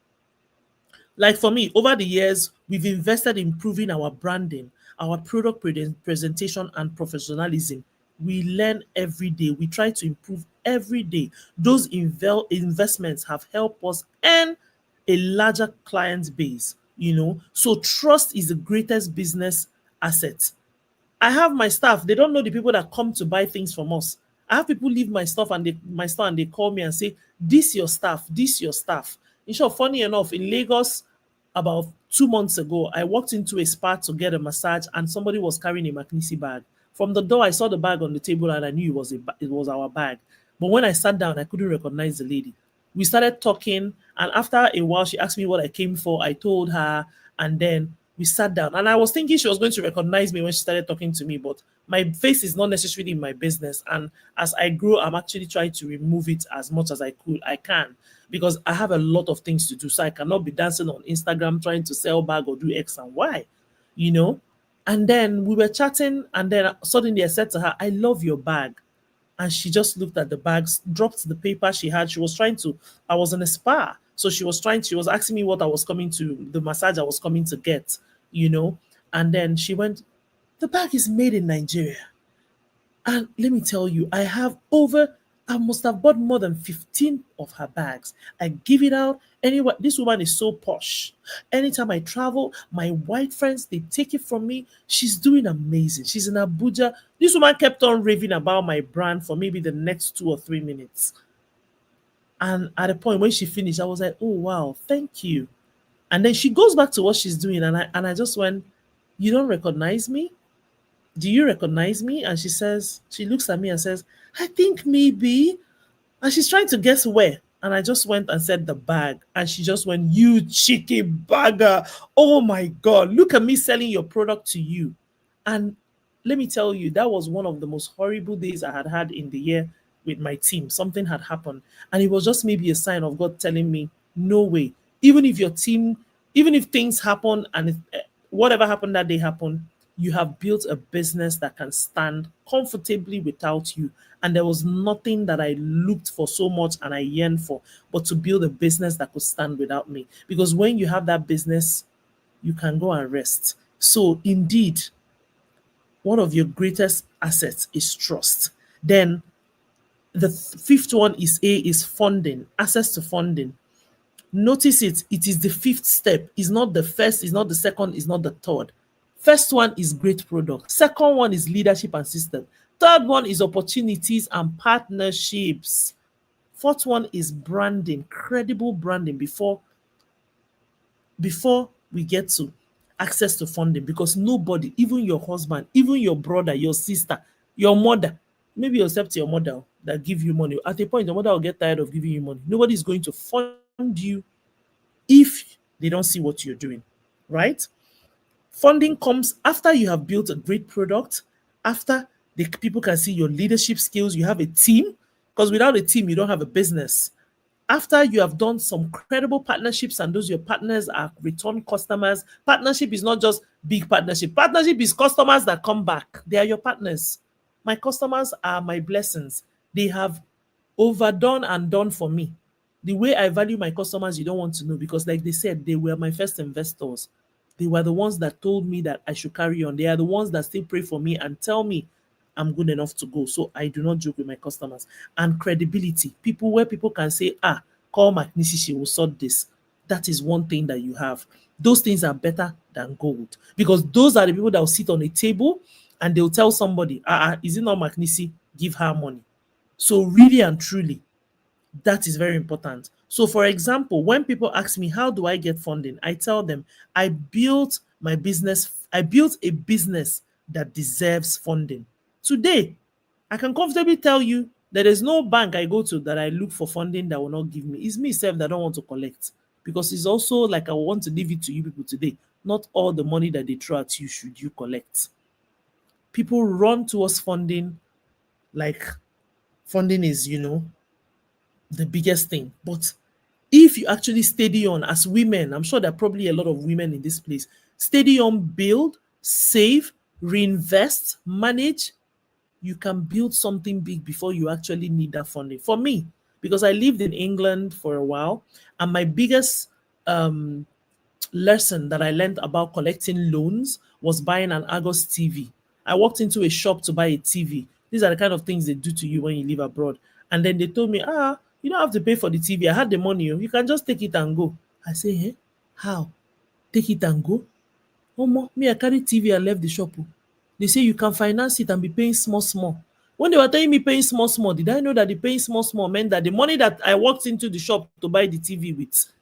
Like for me, over the years, we've invested in improving our branding, our product presentation, and professionalism. We learn every day. We try to improve every day. Those investments have helped us earn a larger client base, So trust is the greatest business asset. I have my staff. They don't know the people that come to buy things from us. I have people leave my stuff and they call me and say, this your staff, this your staff. In short, funny enough, in Lagos, about 2 months ago, I walked into a spa to get a massage and somebody was carrying a McNisi bag. From the door, I saw the bag on the table and I knew it was our bag. But when I sat down, I couldn't recognize the lady. We started talking, and after a while, she asked me what I came for. I told her, and then we sat down. And I was thinking she was going to recognize me when she started talking to me, but my face is not necessarily in my business. And as I grow, I'm actually trying to remove it as much as I can, because I have a lot of things to do. So I cannot be dancing on Instagram trying to sell bag or do X and Y, And then we were chatting, and then suddenly I said to her, I love your bag. And she just looked at the bags, dropped the paper she had. I was in a spa. So she was asking me what I was coming to, the massage I was coming to get, And then she went, the bag is made in Nigeria. And let me tell you, I must have bought more than 15 of her bags. I give it out. Anyway, this woman is so posh. Anytime I travel, my white friends, they take it from me. She's doing amazing. She's in Abuja. This woman kept on raving about my brand for maybe the next 2 or 3 minutes. And at a point when she finished, I was like, oh, wow, thank you. And then she goes back to what she's doing. And I just went, you don't recognize me? Do you recognize me? And she looks at me and says, I think maybe. And she's trying to guess where. And I just went and said the bag. And she just went, you cheeky bagger. Oh my God, look at me selling your product to you. And let me tell you, that was one of the most horrible days I had in the year with my team. Something had happened. And it was just maybe a sign of God telling me, no way. Even if things happen and whatever happened that day happened, you have built a business that can stand comfortably without you. And there was nothing that I looked for so much and I yearned for, but to build a business that could stand without me. Because when you have that business, you can go and rest. So indeed, one of your greatest assets is trust. Then the fifth one is funding, access to funding. Notice it is the fifth step. It's not the first, it's not the second, it's not the third. First one is great product. Second one is leadership and system. Third one is opportunities and partnerships. Fourth one is branding, credible branding before we get to access to funding, because nobody, even your husband, even your brother, your sister, your mother, maybe except your mother that give you money. At a point, your mother will get tired of giving you money. Nobody is going to fund you if they don't see what you're doing, right? Funding comes after you have built a great product, after the people can see your leadership skills, you have a team, because without a team, you don't have a business. After you have done some credible partnerships and those your partners are return customers, partnership is not just big partnership. Partnership is customers that come back. They are your partners. My customers are my blessings. They have overdone and done for me. The way I value my customers, you don't want to know, because like they said, they were my first investors. They were the ones that told me that I should carry on. They are the ones that still pray for me and tell me I'm good enough to go. So I do not joke with my customers. And credibility. People where people can say, call McNisi, she will sort this. That is one thing that you have. Those things are better than gold, because those are the people that will sit on a table and they'll tell somebody, is it not McNisi? Give her money. So really and truly, that is very important. So for example, when people ask me, how do I get funding? I tell them, I built a business that deserves funding. Today, I can comfortably tell you there is no bank I go to that I look for funding that will not give me. It's me self that I don't want to collect, because it's also like I want to leave it to you people today. Not all the money that they throw at you should you collect. People run towards funding like funding is, the biggest thing. But if you actually steady on as women, I'm sure there are probably a lot of women in this place, steady on, build, save, reinvest, manage, you can build something big before you actually need that funding. For me, because I lived in England for a while, and my biggest lesson that I learned about collecting loans was buying an Argos TV. I walked into a shop to buy a TV. These are the kind of things they do to you when you live abroad. And then they told me, you don't have to pay for the TV. I had the money. You can just take it and go. I say, how? Take it and go? Me, I carry TV and left the shop. They say you can finance it and be paying small. When they were telling me paying small, did I know that the paying small meant that the money that I walked into the shop to buy the TV with,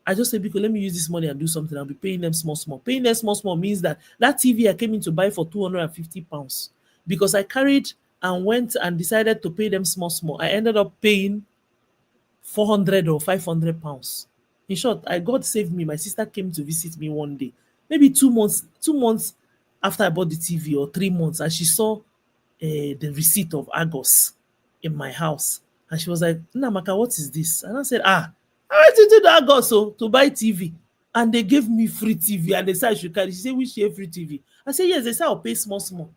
I just said, because let me use this money and do something. I'll be paying them small. Paying them small means that TV I came in to buy for £250, because I carried and went and decided to pay them small. I ended up paying £400 or £500. In short, God saved me. My sister came to visit me one day, maybe 2 months after I bought the TV, or 3 months, and she saw the receipt of Argos in my house. And she was like, Namaka, what is this? And I said, I went into the Argos to buy TV. And they gave me free TV. And they said I should carry. She said, which year free TV? I said, yes. They said I'll pay small.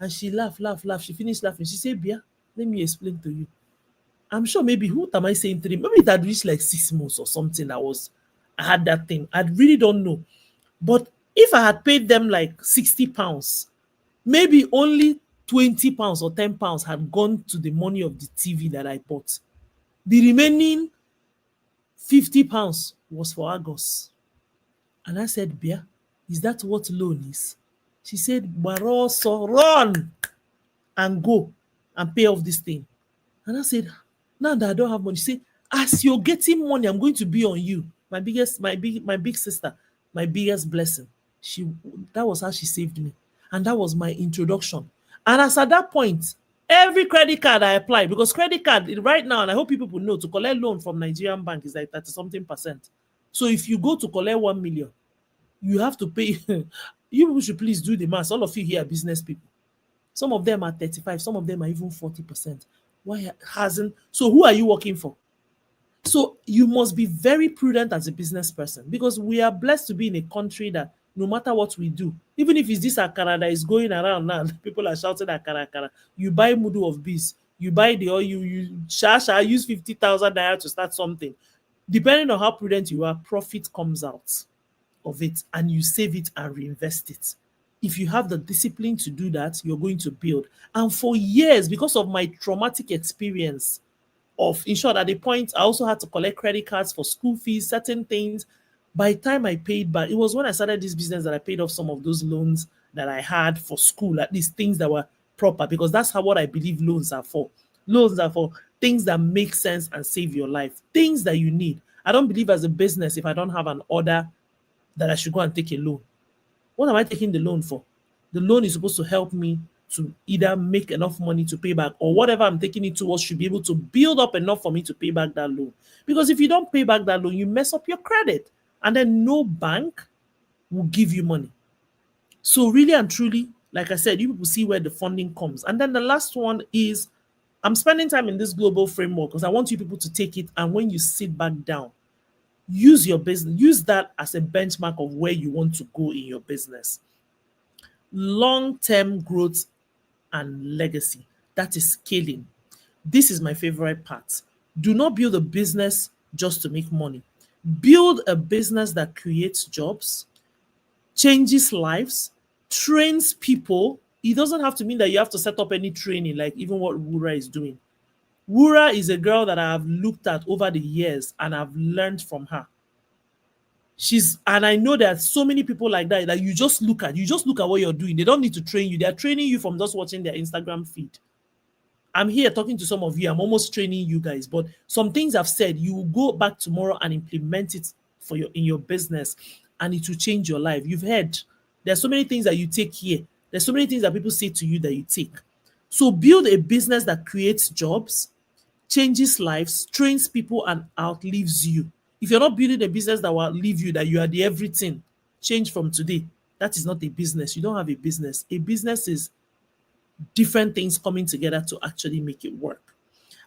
And she laughed. She finished laughing. She said, Bia, let me explain to you. I'm sure maybe, what am I saying, 3? Maybe it had reached like 6 months or something. I had that thing. I really don't know. But if I had paid them like £60, maybe only £20 or £10 had gone to the money of the TV that I bought. The remaining £50 was for Argos. And I said, Bia, is that what loan is? She said, Baroso, run and go and pay off this thing. And I said, now that I don't have money, she said, as you're getting money, I'm going to be on you. My big sister, my biggest blessing. That was how she saved me. And that was my introduction. And as at that point, every credit card I applied, because credit card right now, and I hope people know, to collect loan from Nigerian bank is like 30-something%. So if you go to collect 1 million, you have to pay. You people should please do the math. All of you here are business people. Some of them are 35, some of them are even 40%. Why hasn't? So who are you working for? So you must be very prudent as a business person, because we are blessed to be in a country that no matter what we do, even if it's this akara that is going around now, people are shouting akara. You buy mudu of bees, you buy the oil, you use 50,000 naira to start something. Depending on how prudent you are, profit comes out of it, and you save it and reinvest it. If you have the discipline to do that, you're going to build. And for years, because of my traumatic experience in short, at the point, I also had to collect credit cards for school fees, certain things. By the time I paid back, it was when I started this business that I paid off some of those loans that I had for school, at least things that were proper, because that's what I believe loans are for. Loans are for things that make sense and save your life, things that you need. I don't believe as a business, if I don't have an order, that I should go and take a loan. What am I taking the loan for? The loan is supposed to help me to either make enough money to pay back, or whatever I'm taking it towards should be able to build up enough for me to pay back that loan. Because if you don't pay back that loan, you mess up your credit, and then no bank will give you money. So really and truly, like I said, you people see where the funding comes. And then the last one is I'm spending time in this global framework because I want you people to take it. And when you sit back down, use your business, use that as a benchmark of where you want to go in your business. Long-term growth and legacy. That is scaling. This is my favorite part. Do not build a business just to make money. Build a business that creates jobs, changes lives, trains people. It doesn't have to mean that you have to set up any training, like even what Wura is doing. Wura is a girl that I have looked at over the years and I've learned from her. And I know that so many people like that you just look at what you're doing. They don't need to train you. They're training you from just watching their Instagram feed. I'm here talking to some of you. I'm almost training you guys, but some things I've said, you will go back tomorrow and implement it in your business, and it will change your life. You've heard there's so many things that you take here. There's so many things that people say to you that you take. So build a business that creates jobs, changes lives, trains people, and outlives you. If you're not building a business that will outlive you, that you are the everything, change from today. That is not a business. You don't have a business. A business is different things coming together to actually make it work.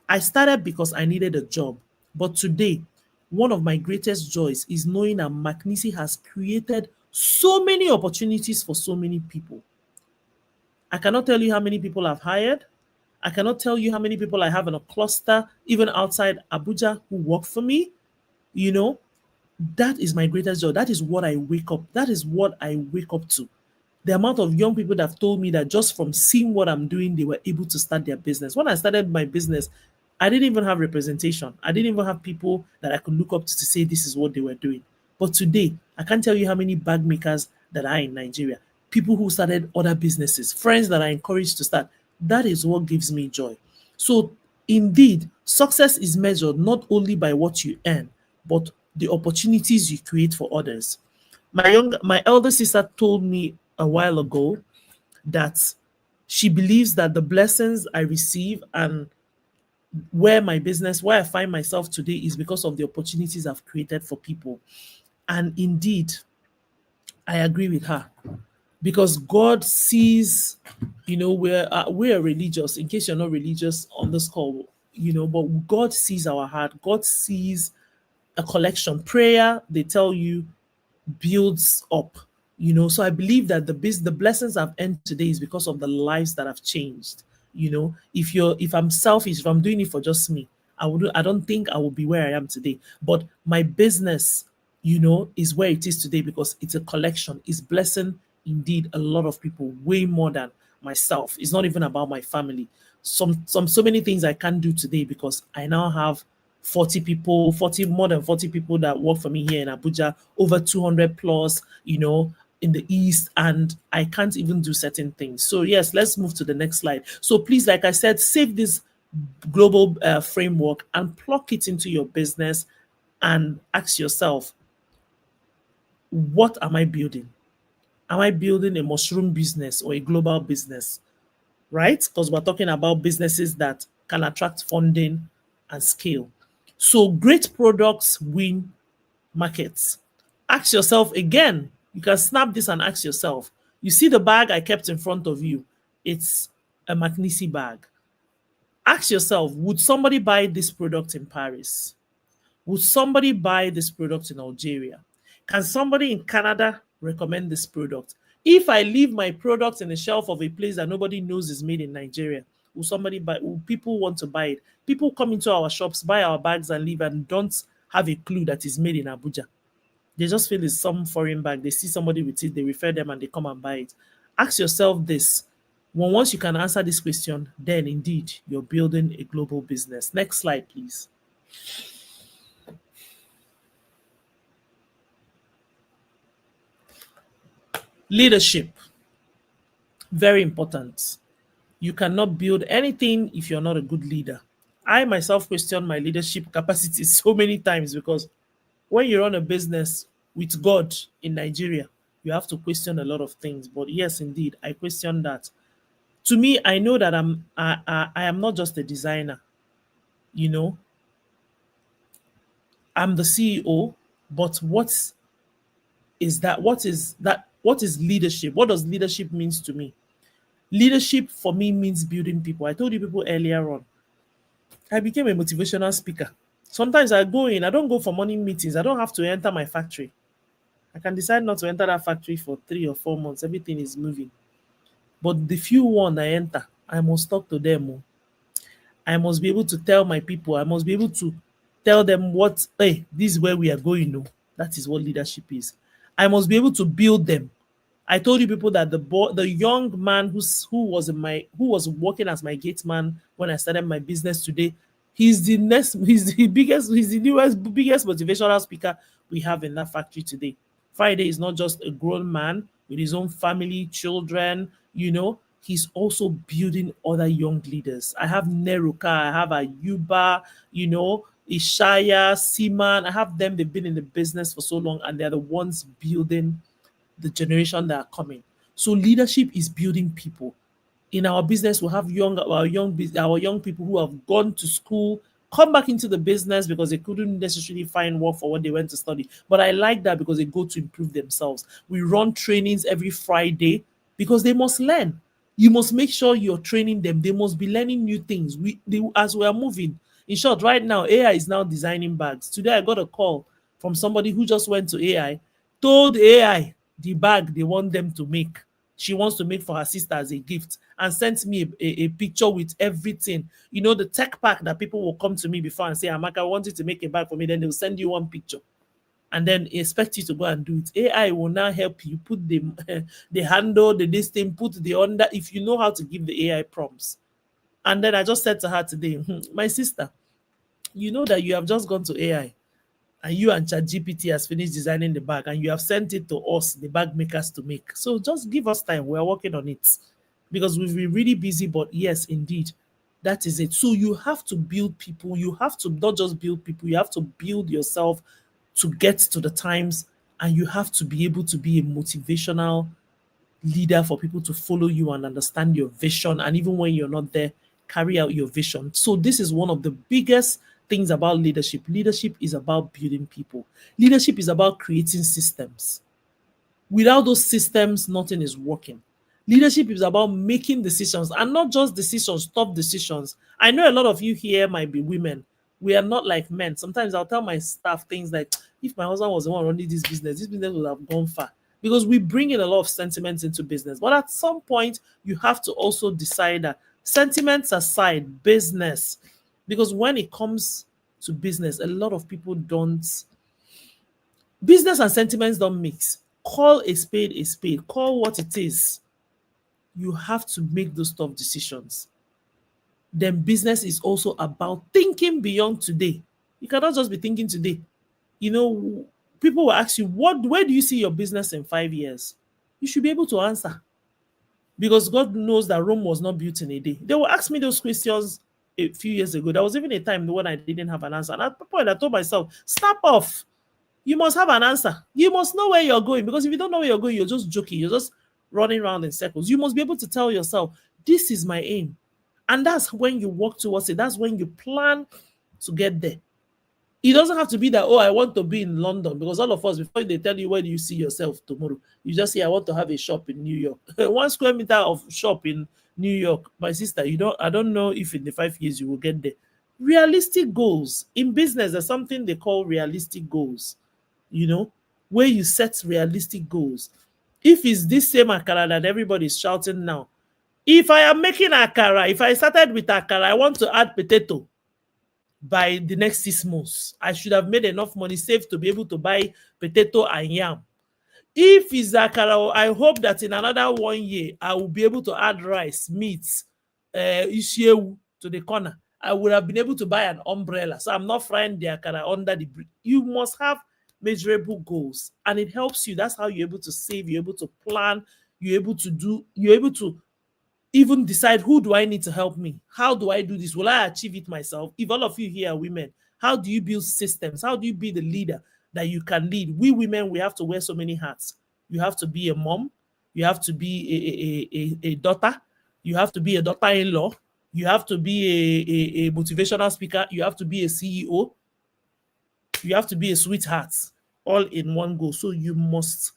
I started because I needed a job, but today, one of my greatest joys is knowing that McKinsey has created so many opportunities for so many people. I cannot tell you how many people I've hired. I cannot tell you how many people I have in a cluster, even outside Abuja, who work for me. You know, that is my greatest joy. That is what I wake up. That is what I wake up to. The amount of young people that have told me that just from seeing what I'm doing, they were able to start their business. When I started my business, I didn't even have representation. I didn't even have people that I could look up to say this is what they were doing. But today, I can't tell you how many bag makers that are in Nigeria, people who started other businesses, friends that I encouraged to start. That is what gives me joy. So indeed, success is measured not only by what you earn, but the opportunities you create for others. My elder sister told me a while ago that she believes that the blessings I receive and where I find myself today is because of the opportunities I've created for people. And indeed, I agree with her, because God sees, we're religious, in case you're not religious on this call, but God sees our heart. God sees a collection. Prayer, they tell you, builds up. So I believe that the blessings I've earned today is because of the lives that I've changed. If I'm selfish, if I'm doing it for just me, I don't think I will be where I am today. But my business, is where it is today because it's a collection. It's blessing indeed a lot of people, way more than myself. It's not even about my family. So many things I can't do today because I now have more than 40 people that work for me here in Abuja, over 200 plus, in the East, and I can't even do certain things. So yes, let's move to the next slide. So please, like I said, save this global framework and plug it into your business and ask yourself, what am I building? Am I building a mushroom business or a global business? Right? Because we're talking about businesses that can attract funding and scale. So great products win markets. Ask yourself again. You can snap this and ask yourself. You see the bag I kept in front of you? It's a McKinsey bag. Ask yourself, would somebody buy this product in Paris? Would somebody buy this product in Algeria? Can somebody in Canada recommend this product? If I leave my product in the shelf of a place that nobody knows is made in Nigeria, will somebody buy? Will people want to buy it? People come into our shops, buy our bags and leave and don't have a clue that it's made in Abuja. They just feel it's some foreign bag. They see somebody with it, they refer them and they come and buy it. Ask yourself this. Once you can answer this question, then indeed you're building a global business. Next slide, please. Leadership. Very important. You cannot build anything if you're not a good leader. I myself question my leadership capacity so many times because when you run a business with God in Nigeria, you have to question a lot of things. But yes, indeed, I question that. To me, I know that I am not just a designer. I'm the CEO, but what is that? What is leadership? What does leadership means to me? Leadership for me means building people. I told you people earlier on I became a motivational speaker. Sometimes I go in, I don't go for morning meetings. I don't have to enter my factory. I can decide not to enter that factory for 3 or 4 months. Everything is moving. But the few one I enter, I must talk to them. Oh. I must be able to tell my people. I must be able to tell them what, hey, this is where we are going. No, that is what leadership is. I must be able to build them. I told you people that the young man who was working as my gate man when I started my business today, he's the newest, biggest motivational speaker we have in that factory today. Friday is not just a grown man with his own family, children, he's also building other young leaders. I have Neruka, I have Ayuba, Ishaya, Siman. I have them, they've been in the business for so long and they're the ones building the generation that are coming. So leadership is building people. In our business, we have our young people who have gone to school, come back into the business because they couldn't necessarily find work for what they went to study. But I like that because they go to improve themselves. We run trainings every Friday because they must learn. You must make sure you're training them. They must be learning new things. As we are moving. In short, right now, AI is now designing bags. Today, I got a call from somebody who just went to AI, told AI the bag they want them to make. She wants to make for her sister as a gift and sent me a picture with everything. The tech pack that people will come to me before and say, Amaka, I want you to make a bag for me. Then they'll send you one picture and then expect you to go and do it. AI will now help you put the handle, this thing, put the under, if you know how to give the AI prompts. And then I just said to her today, my sister, you know that you have just gone to AI and you and ChatGPT has finished designing the bag and you have sent it to us, the bag makers, to make. So just give us time. We are working on it because we've been really busy. But yes, indeed, that is it. So you have to build people. You have to not just build people. You have to build yourself to get to the times, and you have to be able to be a motivational leader for people to follow you and understand your vision. And even when you're not there, carry out your vision. So this is one of the biggest things about leadership. Leadership is about building people. Leadership is about creating systems. Without those systems, nothing is working. Leadership is about making decisions, and not just decisions, tough decisions. I know a lot of you here might be women. We are not like men. Sometimes I'll tell my staff things like, if my husband was the one running this business would have gone far. Because we bring in a lot of sentiments into business. But at some point, you have to also decide that sentiments aside, business. Because when it comes to business, a lot of people don't. Business and sentiments don't mix. Call a spade a spade. Call what it is. You have to make those tough decisions. Then business is also about thinking beyond today. You cannot just be thinking today. People will ask you, where do you see your business in 5 years? You should be able to answer. Because God knows that Rome was not built in a day. They will ask me those questions a few years ago. There was even a time when I didn't have an answer. And at the point I told myself, snap off. You must have an answer. You must know where you're going. Because if you don't know where you're going, you're just joking. You're just running around in circles. You must be able to tell yourself, this is my aim. And that's when you work towards it. That's when you plan to get there. It doesn't have to be that, I want to be in London, because all of us, before they tell you where do you see yourself tomorrow, you just say, I want to have a shop in New York. 1 square meter of shop in New York. My sister, I don't know if in the 5 years you will get there. Realistic goals. In business, there's something they call realistic goals, where you set realistic goals. If it's this same akara that everybody's shouting now, if I am making akara, if I started with akara, I want to add potato. By the next 6 months, I should have made enough money saved to be able to buy potato and yam. If it's akara, I hope that in another 1 year, I will be able to add rice, meat, ishewu to the corner. I would have been able to buy an umbrella. So I'm not frying the akara under the bridge. You must have measurable goals, and it helps you. That's how you're able to save, you're able to plan, you're able to even decide, who do I need to help me? How do I do this? Will I achieve it myself? If all of you here are women, how do you build systems? How do you be the leader that you can lead? We women, we have to wear so many hats. You have to be a mom. You have to be a daughter. You have to be a daughter-in-law. You have to be a motivational speaker. You have to be a CEO. You have to be a sweetheart, all in one go. So you must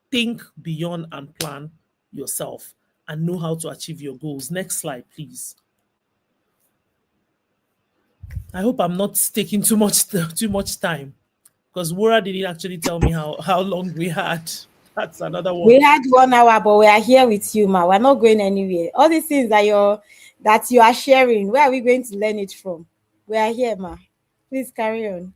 think beyond and plan yourself and know how to achieve your goals. Next slide, please. I hope I'm not taking too much time, because Wura didn't actually tell me how long we had. That's another one. We had 1 hour, but we are here with you, ma. We're not going anywhere. All these things that you are sharing, where are we going to learn it from? We are here, ma. Please carry on.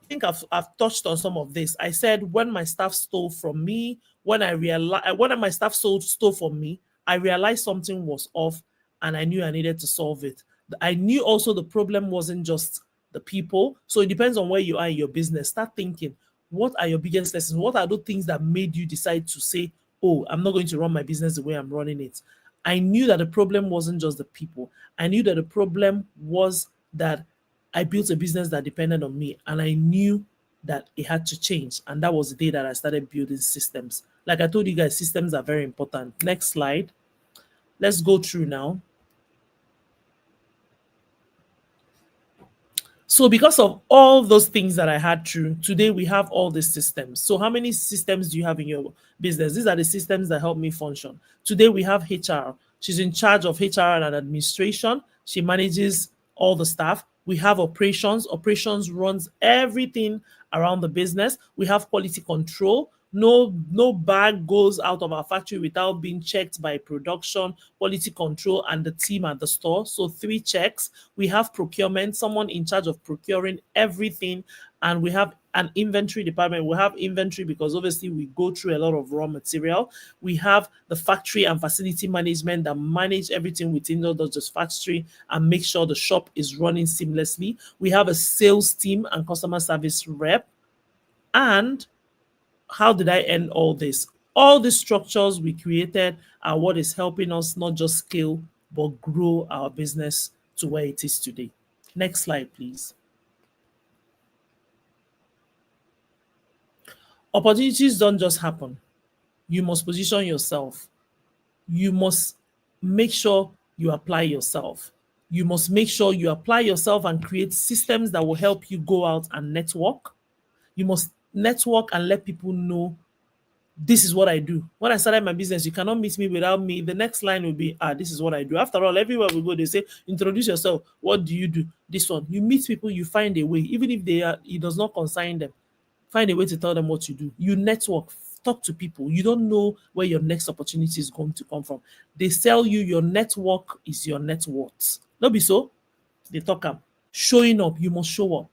I think I've touched on some of this. I said when my staff stole from me, when my staff stole from me, I realized something was off, and I knew I needed to solve it. I knew also the problem wasn't just the people. So it depends on where you are in your business. Start thinking, what are your biggest lessons? What are the things that made you decide to say, oh, I'm not going to run my business the way I'm running it? I knew that the problem wasn't just the people. I knew that the problem was that I built a business that depended on me, and I knew that it had to change. And that was the day that I started building systems. Like I told you guys, systems are very important. Next slide. Let's go through now. So because of all those things that I had through, today we have all these systems. So how many systems do you have in your business? These are the systems that help me function. Today we have HR. She's in charge of HR and administration. She manages all the staff. We have operations. Operations runs everything around the business. We have quality control. No bag goes out of our factory without being checked by production, quality control, and the team at the store. So 3 checks. We have procurement, someone in charge of procuring everything, and we have an inventory department. We have inventory because obviously we go through a lot of raw material. We have the factory and facility management that manage everything within the factory and make sure the shop is running seamlessly. We have a sales team and customer service rep. And how did I end all this? All the structures we created are what is helping us not just scale, but grow our business to where it is today. Next slide, please. Opportunities don't just happen. You must position yourself. You must make sure you apply yourself. You must make sure you apply yourself and create systems that will help you go out and network. You must network and let people know this is what I do. When I started my business, you cannot meet me without me. The next line will be, this is what I do. After all, everywhere we go, they say, introduce yourself. What do you do? This one. You meet people, you find a way. Even if it does not concern them, find a way to tell them what you do. You network, talk to people. You don't know where your next opportunity is going to come from. They sell you your network is your net worth. Not be so. They talk up. Showing up, you must show up.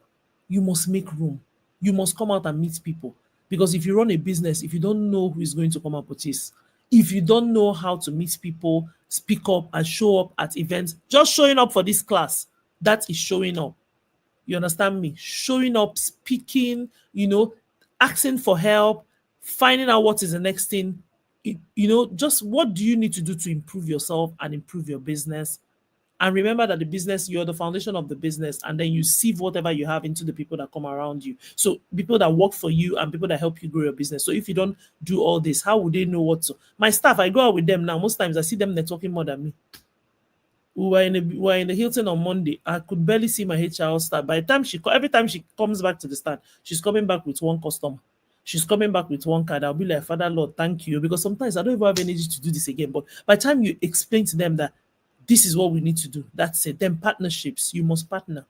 You must make room. You must come out and meet people. Because if you run a business, if you don't know who is going to come and purchase, if you don't know how to meet people, speak up and show up at events, just showing up for this class, that is showing up. You understand me? Showing up, speaking, asking for help, finding out what is the next thing, just what do you need to do to improve yourself and improve your business. And remember that the business, you're the foundation of the business, and then you sieve whatever you have into the people that come around you. So people that work for you and people that help you grow your business. So if you don't do all this, how would they know what to? My staff, I go out with them now. Most times I see them networking more than me. We were in the Hilton on Monday. I could barely see my HR staff. By the time every time she comes back to the stand, she's coming back with one customer. She's coming back with one card. I'll be like, Father Lord, thank you. Because sometimes I don't even have energy to do this again. But by the time you explain to them that this is what we need to do, that's it. Then partnerships, you must partner.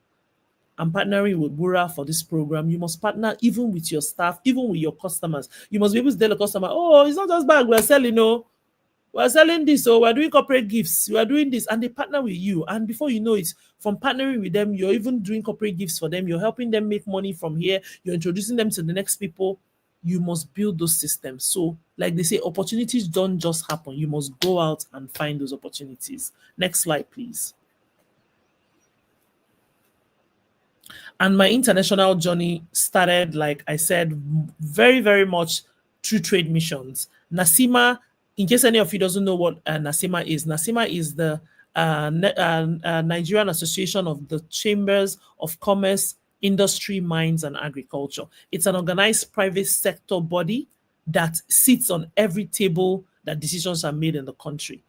I'm partnering with Wura for this program. You must partner even with your staff, even with your customers. You must be able to tell the customer, oh, it's not just bag we're selling, no. We're selling this, so we're doing corporate gifts, we're doing this, and they partner with you. And before you know it, from partnering with them, you're even doing corporate gifts for them. You're helping them make money from here. You're introducing them to the next people. You must build those systems. So, like they say, opportunities don't just happen. You must go out and find those opportunities. Next slide, please. And my international journey started, like I said, very, very much through trade missions. NACIMA, in case any of you doesn't know what NACIMA is the Nigerian Association of the Chambers of Commerce, Industry, Mines, and Agriculture. It's an organized private sector body that sits on every table that decisions are made in the country.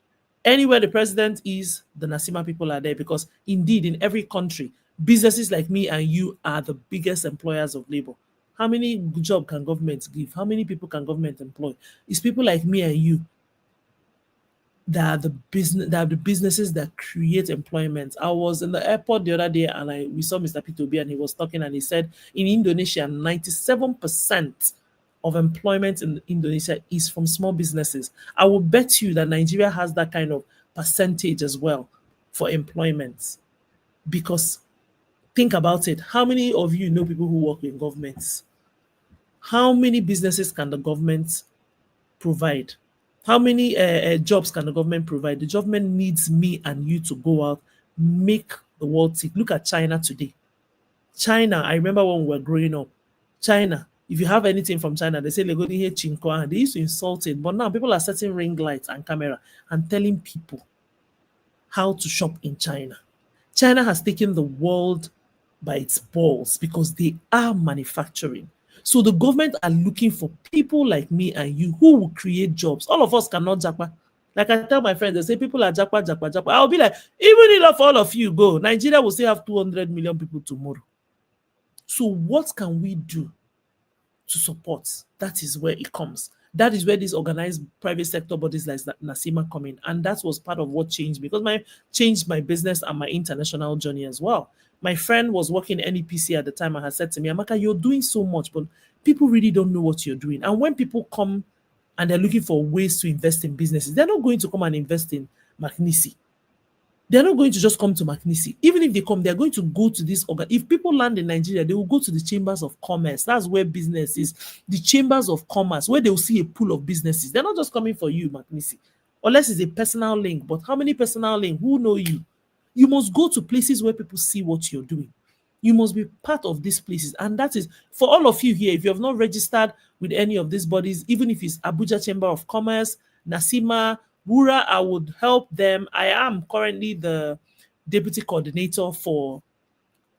Anywhere the president is, the NACIMA people are there, because indeed in every country, businesses like me and you are the biggest employers of labor. How many jobs can government give? How many people can government employ? It's people like me and you. that are the businesses that create employment. I was in the airport the other day and we saw Mr. P2B and he was talking and he said in Indonesia, 97% of employment in Indonesia is from small businesses. I will bet you that Nigeria has that kind of percentage as well for employment. Because think about it. How many of you know people who work in governments? How many businesses can the government provide? How many jobs can the government provide? The government needs me and you to go out, make the world tick. Look at China today. China, I remember when we were growing up, China, if you have anything from China, they say they used to insult it. But now people are setting ring lights and camera and telling people how to shop in China. China has taken the world by its balls because they are manufacturing. So the government are looking for people like me and you who will create jobs. All of us cannot japa. Like I tell my friends, they say people are japa. I'll be like, even if all of you go, Nigeria will still have 200 million people tomorrow. So what can we do to support? That is where it comes. That is where these organized private sector bodies like NACIMA come in. And that was part of what changed me, because changed my business and my international journey as well. My friend was working in NEPC at the time and had said to me, Amaka, you're doing so much, but people really don't know what you're doing. And when people come and they're looking for ways to invest in businesses, they're not going to come and invest in McNici. They're not going to just come to McNici. Even if they come, they're going to go to this. If people land in Nigeria, they will go to the chambers of commerce. That's where business is. The chambers of commerce, where they will see a pool of businesses. They're not just coming for you, McNici. Unless it's a personal link. But how many personal links? Who know you? You must go to places where people see what you're doing. You must be part of these places. And that is, for all of you here, if you have not registered with any of these bodies, even if it's Abuja Chamber of Commerce, NACIMA, Wura, I would help them. I am currently the deputy coordinator for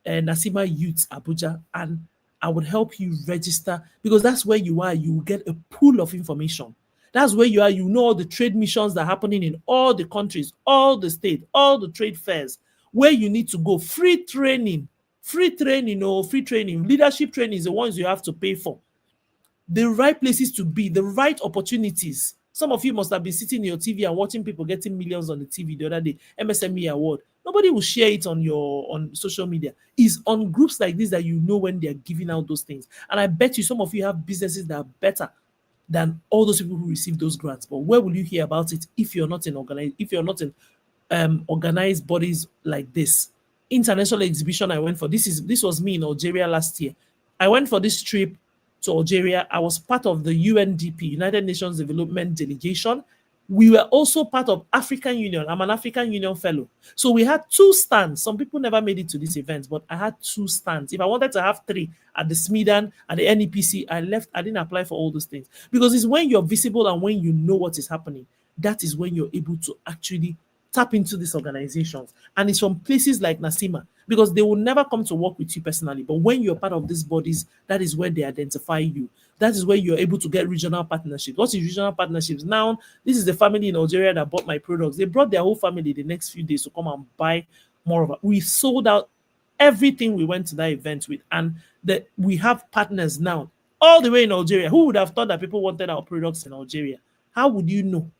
NACIMA Youth Abuja, and I would help you register, because that's where you are. You will get a pool of information. That's where you are. You know all the trade missions that are happening in all the countries, all the states, all the trade fairs, where you need to go. Free training. Free training. Leadership training is the ones you have to pay for. The right places to be, the right opportunities. Some of you must have been sitting in your TV and watching people getting millions on the TV the other day. MSME award. Nobody will share it on social media. It's on groups like this that you know when they're giving out those things. And I bet you some of you have businesses that are better than all those people who receive those grants. But where will you hear about it if you're not in organized bodies like this? International exhibition I went for. This was me in Algeria last year. I went for this trip to Algeria. I was part of the UNDP, United Nations Development Delegation. We were also part of African Union. I'm an African Union fellow. So we had 2 stands. Some people never made it to this event, but I had 2 stands. If I wanted to have 3 at the SMIDAN, at the NEPC, I left. I didn't apply for all those things. Because it's when you're visible and when you know what is happening, that is when you're able to actually tap into these organizations. And it's from places like NACIMA, because they will never come to work with you personally. But when you're part of these bodies, that is where they identify you. That is where you're able to get regional partnerships. What is regional partnerships? Now, this is the family in Algeria that bought my products. They brought their whole family the next few days to come and buy more of it. We sold out everything we went to that event with. And we have partners now all the way in Algeria. Who would have thought that people wanted our products in Algeria? How would you know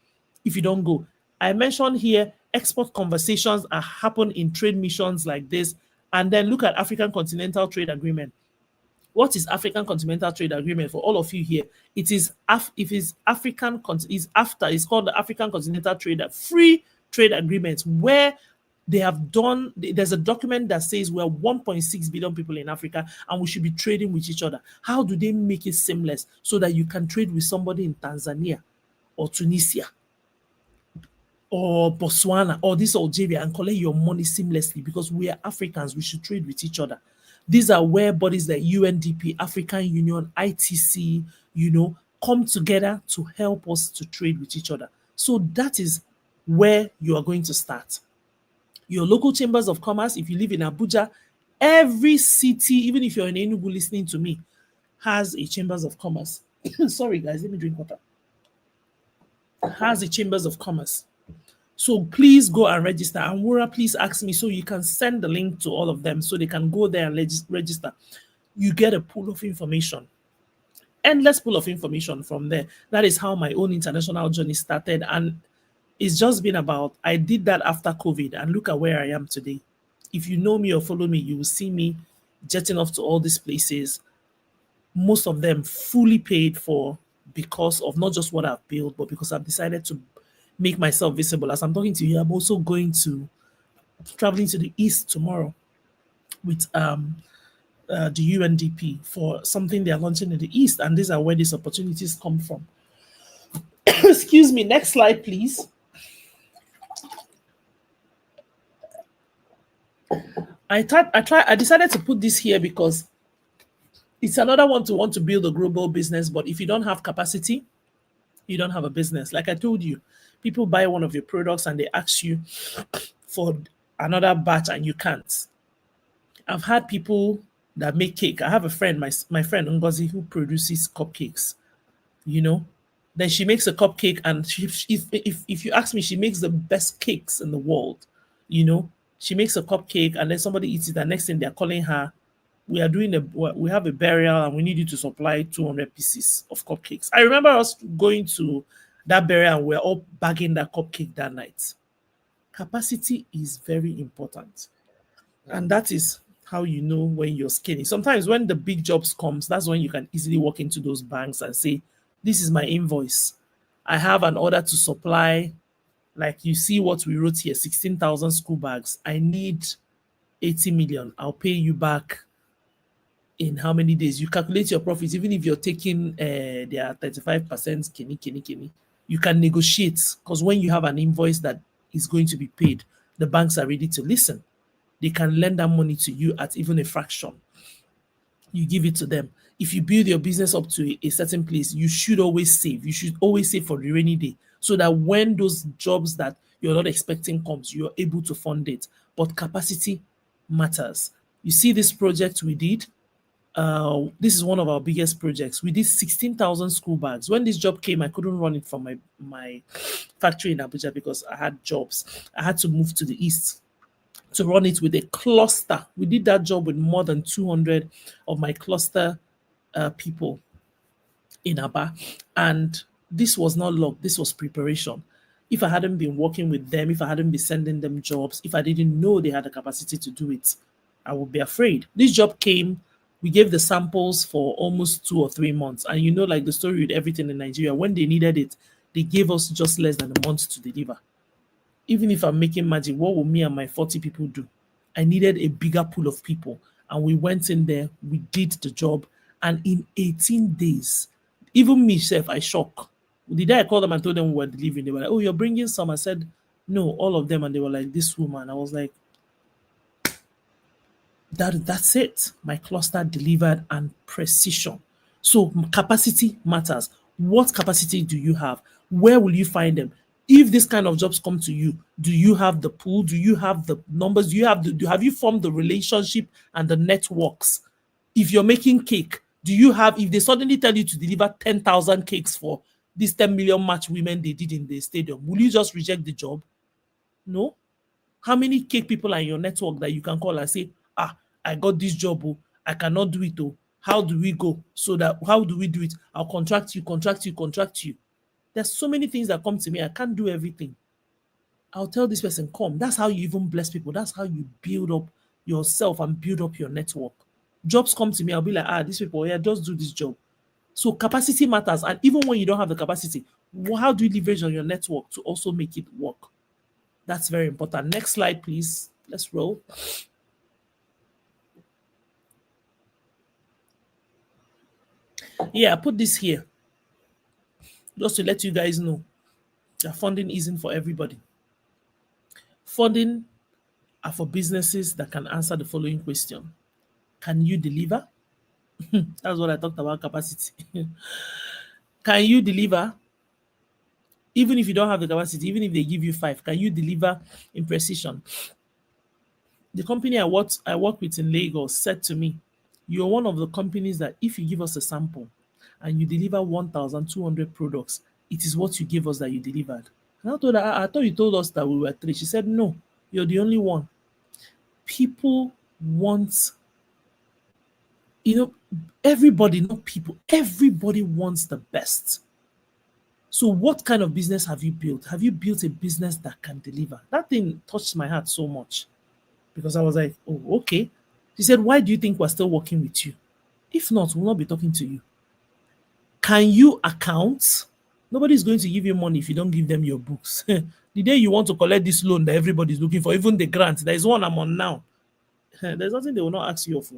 if you don't go? I mentioned here, export conversations are happen in trade missions like this. And then look at African Continental Trade Agreement. What is African Continental Trade Agreement for all of you here? It's called the African Continental Free Trade Agreement, where they have done, there's a document that says we're 1.6 billion people in Africa and we should be trading with each other. How do they make it seamless so that you can trade with somebody in Tanzania or Tunisia or Botswana or this Algeria and collect your money seamlessly? Because we are Africans, we should trade with each other. These are where bodies like UNDP, African Union, ITC, come together to help us to trade with each other. So that is where you are going to start. Your local chambers of commerce, if you live in Abuja, every city, even if you're in Enugu listening to me, has a chambers of commerce. Sorry, guys, let me drink water. Has a chambers of commerce. So please go and register. And Wura, please ask me so you can send the link to all of them so they can go there and register. You get a pool of information. Endless pool of information from there. That is how my own international journey started. And It's just been about, I did that after COVID, and look at where I am today. If you know me or follow me, you will see me jetting off to all these places, most of them fully paid for because of not just what I've built, but because I've decided to make myself visible. As I'm talking to you, I'm also traveling to the East tomorrow with the UNDP for something they are launching in the East, and these are where these opportunities come from. Excuse me, next slide, please. I decided to put this here because it's another one to want to build a global business, but if you don't have capacity, you don't have a business. Like I told you, people buy one of your products and they ask you for another batch and you can't. I've had people that make cake. I have a friend, my friend Ngozi, who produces cupcakes, you know. Then she makes a cupcake, and if you ask me, she makes the best cakes in the world, you know. She makes a cupcake and then somebody eats it, and next thing they're calling her, we have a burial and we need you to supply 200 pieces of cupcakes. I remember us going to that burial and we're all bagging that cupcake that night. Capacity is very important. And that is how you know when you're scaling. Sometimes when the big jobs comes, that's when you can easily walk into those banks and say, this is my invoice. I have an order to supply, like you see what we wrote here, 16,000 school bags. I need 80 million. I'll pay you back in how many days. You calculate your profits, even if you're taking their 35% kini, you can negotiate, because when you have an invoice that is going to be paid, the banks are ready to listen. They can lend that money to you at even a fraction. You give it to them. If you build your business up to a certain place, you should always save. You should always save for the rainy day, so that when those jobs that you're not expecting comes, you're able to fund it. But capacity matters. You see this project we did, this is one of our biggest projects. We did 16,000 school bags. When this job came, I couldn't run it from my factory in Abuja because I had jobs. I had to move to the East to run it with a cluster. We did that job with more than 200 of my cluster people in Aba. And this was not luck, this was preparation. If I hadn't been working with them, if I hadn't been sending them jobs, if I didn't know they had the capacity to do it, I would be afraid. This job came, we gave the samples for almost 2 or 3 months. And you know, like the story with everything in Nigeria, when they needed it, they gave us just less than a month to deliver. Even if I'm making magic, what will me and my 40 people do? I needed a bigger pool of people. And we went in there, we did the job. And in 18 days, even myself, I shocked. The day I called them and told them we were delivering, they were like, oh, you're bringing some? I said, no, all of them. And they were like, this woman. I was like, that's it. My cluster delivered, and precision. So capacity matters. What capacity do you have? Where will you find them? If this kind of jobs come to you, do you have the pool? Do you have the numbers? Have you formed the relationship and the networks? If you're making cake, if they suddenly tell you to deliver 10,000 cakes for these 10 million match women they did in the stadium, will you just reject the job? No. How many cake people are in your network that you can call and say, I got this job, I cannot do it, how do we go? How do we do it? I'll contract you. There's so many things that come to me. I can't do everything. I'll tell this person, come. That's how you even bless people. That's how you build up yourself and build up your network. Jobs come to me, I'll be like, these people, just do this job. So capacity matters. And even when you don't have the capacity, how do you leverage on your network to also make it work? That's very important. Next slide, please. Let's roll. Yeah, I put this here just to let you guys know that funding isn't for everybody. Funding are for businesses that can answer the following question. Can you deliver? That's what I talked about, capacity. Can you deliver? Even if you don't have the capacity, even if they give you 5, can you deliver in precision? The company I work with in Lagos said to me, you're one of the companies that if you give us a sample and you deliver 1,200 products, it is what you gave us that you delivered. And I told her, I thought you told us that we were 3. She said, no, you're the only one. People want, everybody, not people, everybody wants the best. So what kind of business have you built? Have you built a business that can deliver? That thing touched my heart so much because I was like, oh, okay. She said, why do you think we're still working with you? If not, we'll not be talking to you. Can you account? Nobody's going to give you money if you don't give them your books. The day you want to collect this loan that everybody's looking for, even the grant, there is one I'm on now. There's nothing they will not ask you for.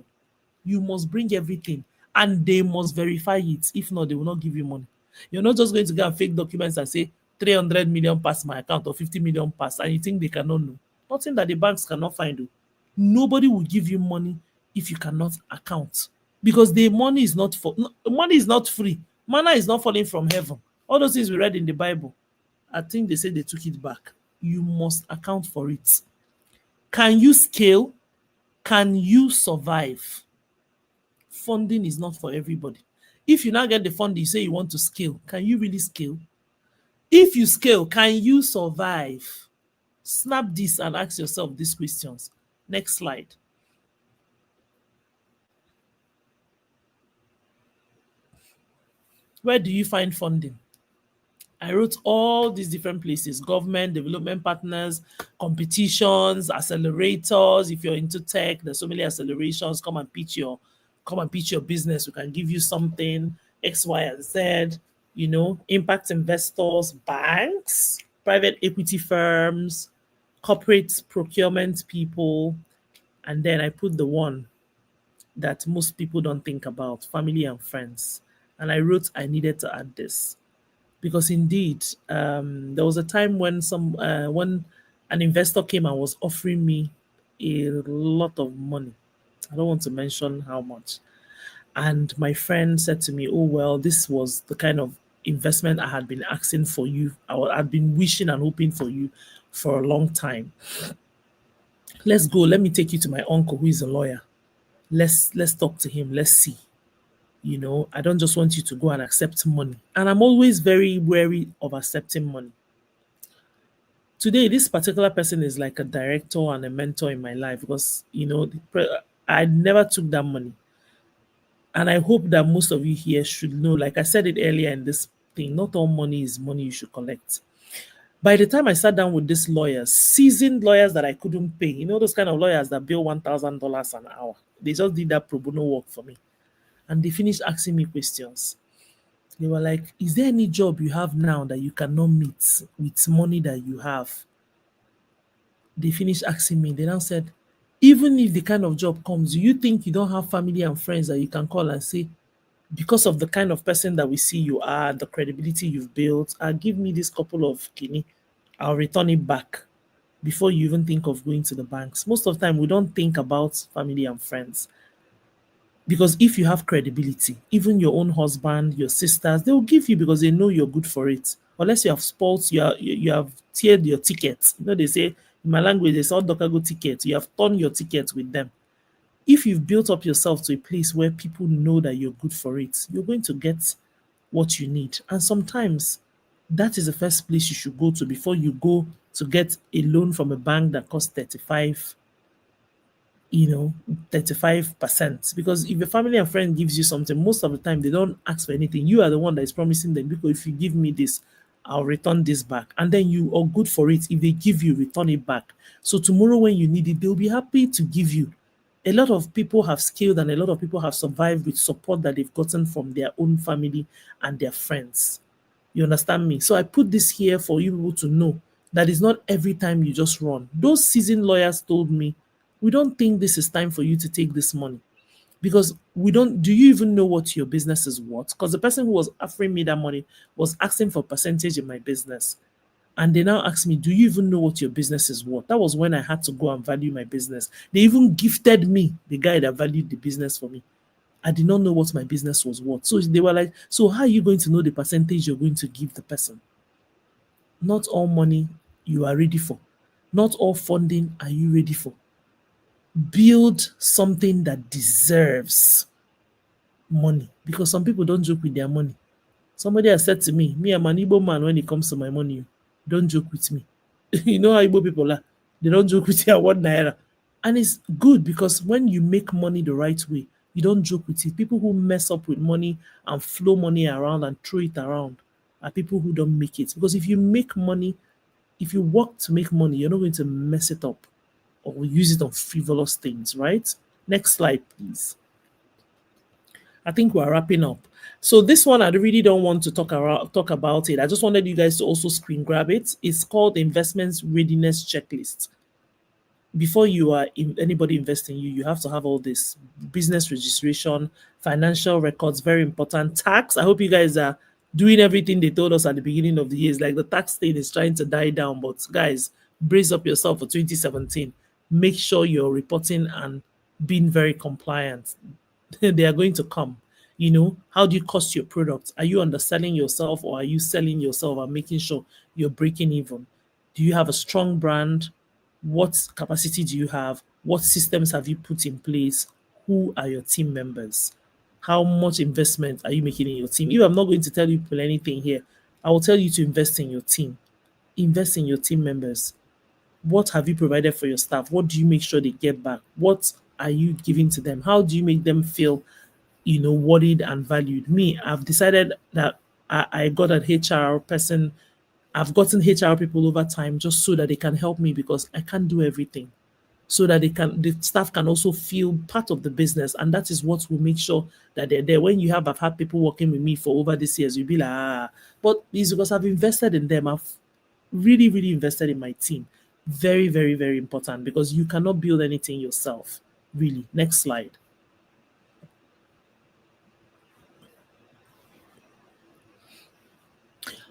You must bring everything and they must verify it. If not, they will not give you money. You're not just going to get fake documents and say 300 million pass my account or 50 million pass and you think they cannot know. Nothing that the banks cannot find. Nobody will give you money if you cannot account. Because the money is not money is not free. Manna is not falling from heaven. All those things we read in the Bible, I think they said they took it back. You must account for it. Can you scale? Can you survive? Funding is not for everybody. If you now get the funding, you say you want to scale. Can you really scale? If you scale, can you survive? Snap this and ask yourself these questions. Next slide. Where do you find funding? I wrote all these different places: government, development partners, competitions, accelerators. If you're into tech, there's so many accelerations. Come and pitch your business. We can give you something, X, Y, and Z, impact investors, banks, private equity firms, corporate procurement people. And then I put the one that most people don't think about, family and friends. And I wrote I needed to add this because indeed there was a time when when an investor came and was offering me a lot of money. I don't want to mention how much. And my friend said to me, oh, well, this was the kind of investment I had been asking for you. I'd been wishing and hoping for you for a long time. Let's go. Let me take you to my uncle who is a lawyer. Let's talk to him. Let's see. I don't just want you to go and accept money. And I'm always very wary of accepting money. Today, this particular person is like a director and a mentor in my life because, I never took that money. And I hope that most of you here should know, like I said it earlier in this thing, not all money is money you should collect. By the time I sat down with these lawyers, seasoned lawyers that I couldn't pay, those kind of lawyers that bill $1,000 an hour, they just did that pro bono work for me. And they finished asking me questions. They were like, is there any job you have now that you cannot meet with money that you have? They finished asking me. They now said, even if the kind of job comes, do you think you don't have family and friends that you can call and say, because of the kind of person that we see you are, the credibility you've built, give me this couple of kidney, I'll return it back before you even think of going to the banks. Most of the time, we don't think about family and friends. Because if you have credibility, even your own husband, your sisters, they will give you because they know you're good for it. Unless you have spoiled, you have tiered your tickets. They say, in my language, they say, Dokago tickets. You have turned your tickets with them. If you've built up yourself to a place where people know that you're good for it, you're going to get what you need. And sometimes that is the first place you should go to before you go to get a loan from a bank that costs 35%. Because if your family and friend gives you something, most of the time they don't ask for anything. You are the one that is promising them, because if you give me this, I'll return this back. And then you are good for it. If they give you, return it back. So tomorrow when you need it, they'll be happy to give you. A lot of people have scaled and a lot of people have survived with support that they've gotten from their own family and their friends. You understand me? So I put this here for you people to know that it's not every time you just run. Those seasoned lawyers told me, we don't think this is time for you to take this money because do you even know what your business is worth? Because the person who was offering me that money was asking for percentage in my business. And they now ask me, do you even know what your business is worth? That was when I had to go and value my business. They even gifted me the guy that valued the business for me. I did not know what my business was worth. So they were like, so how are you going to know the percentage you're going to give the person? Not all money you are ready for. Not all funding are you ready for. Build something that deserves money, because some people don't joke with their money. Somebody has said to me, I'm an Igbo man when it comes to my money. Don't joke with me. You know how Igbo people are. They don't joke with their 1 naira. And it's good because when you make money the right way, you don't joke with it. People who mess up with money and flow money around and throw it around are people who don't make it. Because if you make money, if you work to make money, you're not going to mess it up or use it on frivolous things, right? Next slide, please. I think we're wrapping up. So this one, I really don't want to talk about it. I just wanted you guys to also screen grab it. It's called the Investments Readiness Checklist. Before you are anybody investing in you, you have to have all this: business registration, financial records, very important, tax. I hope you guys are doing everything they told us at the beginning of the year. It's like the tax thing is trying to die down, but guys, brace up yourself for 2017. Make sure you're reporting and being very compliant. They are going to come. You know, how do you cost your product? Are you underselling yourself, or are you selling yourself and making sure you're breaking even? Do you have a strong brand? What capacity do you have? What systems have you put in place? Who are your team members? How much investment are you making in your team? If I'm not going to tell you people anything here, I will tell you to invest in your team. Invest in your team members. What have you provided for your staff? What do you make sure they get back? What are you giving to them? How do you make them feel, you know, worried and valued? Me, I've decided that I got an HR person. I've gotten HR people over time just so that they can help me, because I can't do everything. So that the staff can also feel part of the business. And that is what will make sure that they're there. When I've had people working with me for over these years, you'll be like, but it's because I've invested in them. I've really, really invested in my team. Very, very, very important, because you cannot build anything yourself. Really. Next slide.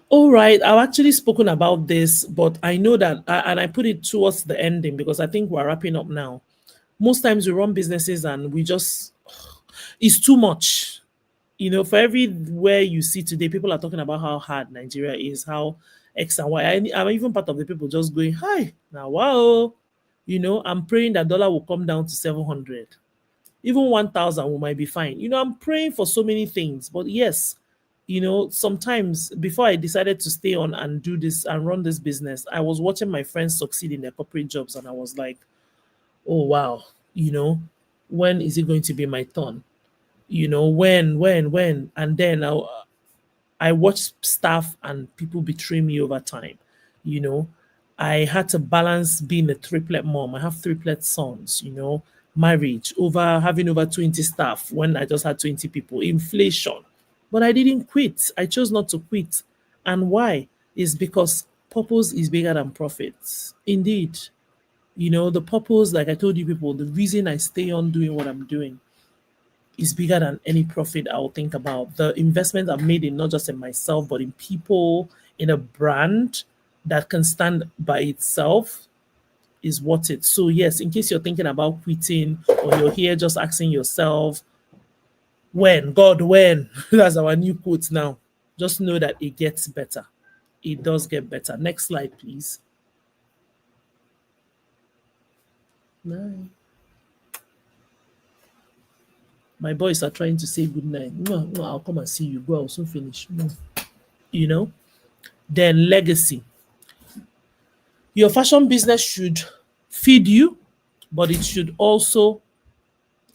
All right, I've actually spoken about this, but I know that, and I put it towards the ending because I think we're wrapping up now. Most times we run businesses and we just, it's too much. You know, for everywhere you see today, people are talking about how hard Nigeria is, how X and Y. I'm even part of the people just going, hi, now, wow. You know, I'm praying that dollar will come down to 700. Even 1,000 we might be fine. You know, I'm praying for so many things, but yes, you know, sometimes before I decided to stay on and do this and run this business, I was watching my friends succeed in their corporate jobs, and I was like, oh wow, you know, when is it going to be my turn? You know, when? And then I watched staff and people betray me over time. You know, I had to balance being a triplet mom. I have triplet sons, you know, marriage, having over 20 staff when I just had 20 people, inflation. But I didn't quit. I chose not to quit. And why? Is because purpose is bigger than profits. Indeed. You know, the purpose, like I told you people, the reason I stay on doing what I'm doing is bigger than any profit I'll think about. The investment I've made in not just in myself, but in people, in a brand that can stand by itself is worth it. So yes, in case you're thinking about quitting, or you're here just asking yourself, when? God, when? That's our new quote now. Just know that it gets better. It does get better. Next slide, please. No. My boys are trying to say good night. No, I'll come and see you. Go, I'll soon finish. No. You know? Then legacy. Your fashion business should feed you, but it should also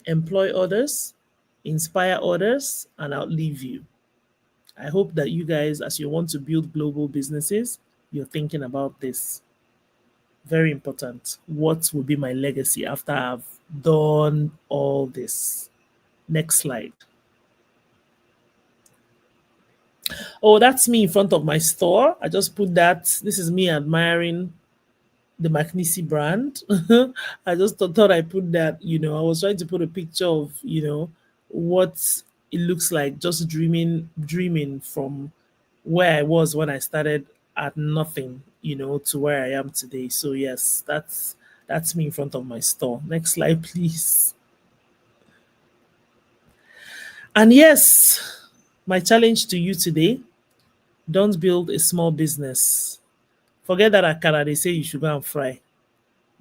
employ others, inspire others, and outlive you. I hope that you guys, as you want to build global businesses, you're thinking about this. Very important. What will be my legacy after I've done all this? Next slide. Oh, that's me in front of my store. I just put that. This is me admiring the McNeesey brand. I just thought I put that, you know, I was trying to put a picture of, you know, what it looks like, just dreaming from where I was when I started at nothing, you know, to where I am today. So yes, that's me in front of my store. Next slide, please. And yes, my challenge to you today, don't build a small business. Forget that akara they say you should go and fry.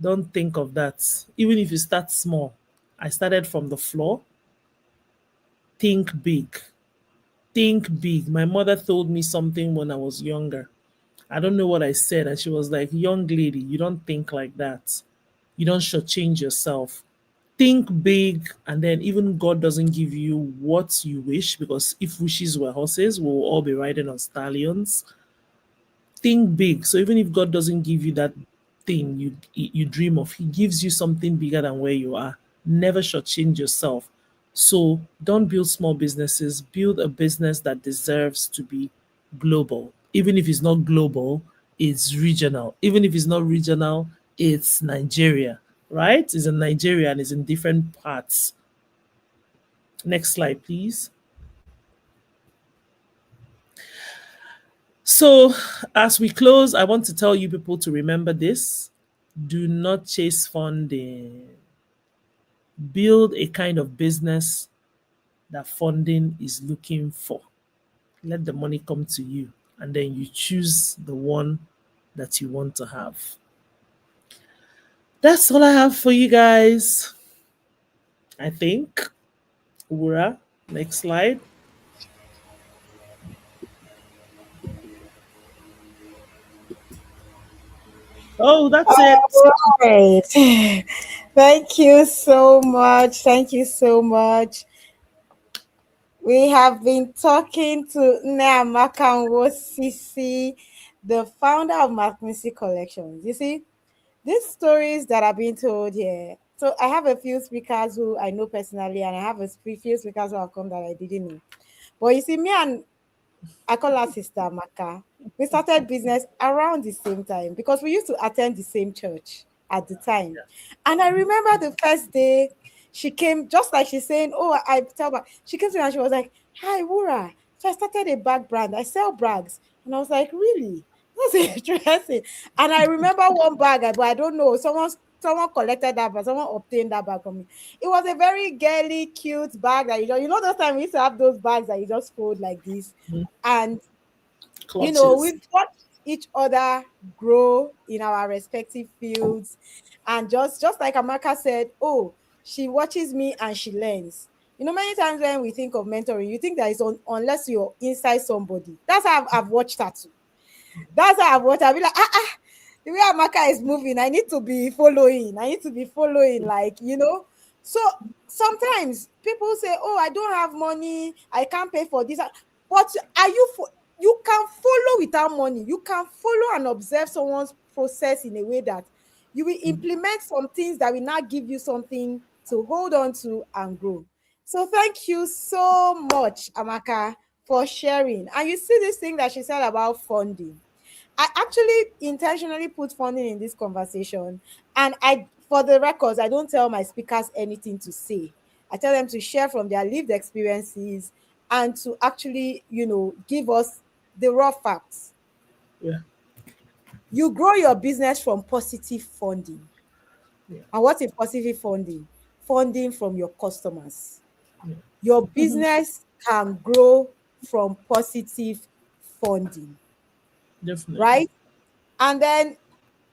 Don't think of that. Even if you start small. I started from the floor. Think big. Think big. My mother told me something when I was younger. I don't know what I said. And she was like, young lady, you don't think like that. You don't shortchange yourself. think big, and then even God doesn't give you what you wish, because if wishes were horses, we'll all be riding on stallions. Think big. So even if God doesn't give you that thing you dream of, He gives you something bigger than where you are. Never shortchange yourself. So don't build small businesses. Build a business that deserves to be global. Even if it's not global, it's regional. Even if it's not regional, it's Nigeria, right? It's in Nigeria and it's in different parts. Next slide, please. So, as we close, I want to tell you people to remember this: do not chase funding. Build a kind of business that funding is looking for. Let the money come to you, and then you choose the one that you want to have. That's all I have for you guys, I think. Wura, next slide. Oh, that's it. All right. Thank you so much. Thank you so much. We have been talking to Nneamaka Sisi, the founder of McMissy Collections. You see, these stories that are being told here. So I have a few speakers who I know personally, and I have a few speakers who have come that I didn't know. But you see, me and I call her Sister Maka. We started business around the same time because we used to attend the same church at the time. And I remember the first day she came, just like she's saying, oh, I tell her, she came to me and she was like, hi, Wura. So I started a bag brand. I sell bags. And I was like, really? That's interesting. And I remember one bag, but I don't know. Someone collected that bag, someone obtained that bag from me. It was a very girly, cute bag that you know those times we used to have those bags that you just fold like this. And Clutches. you know, we've watched each other grow in our respective fields. And just like Amaka said, oh, she watches me and she learns. You know, many times when we think of mentoring, you think that it's unless you're inside somebody. That's how I've watched her too. That's how I've watched her. I'll be like, the way Amaka is moving, I need to be following. Like, you know. So sometimes people say, oh, I don't have money. I can't pay for this. But you can follow without money. You can follow and observe someone's process in a way that you will implement some things that will not give you something to hold on to and grow. So thank you so much, Amaka, for sharing. And you see this thing that she said about funding. I actually intentionally put funding in this conversation. And for the records, I don't tell my speakers anything to say. I tell them to share from their lived experiences and to actually, you know, give us the raw facts. Yeah. You grow your business from positive funding. Yeah. And what is positive funding? Funding from your customers. Yeah. Your business can grow from positive funding. Definitely. Right? And then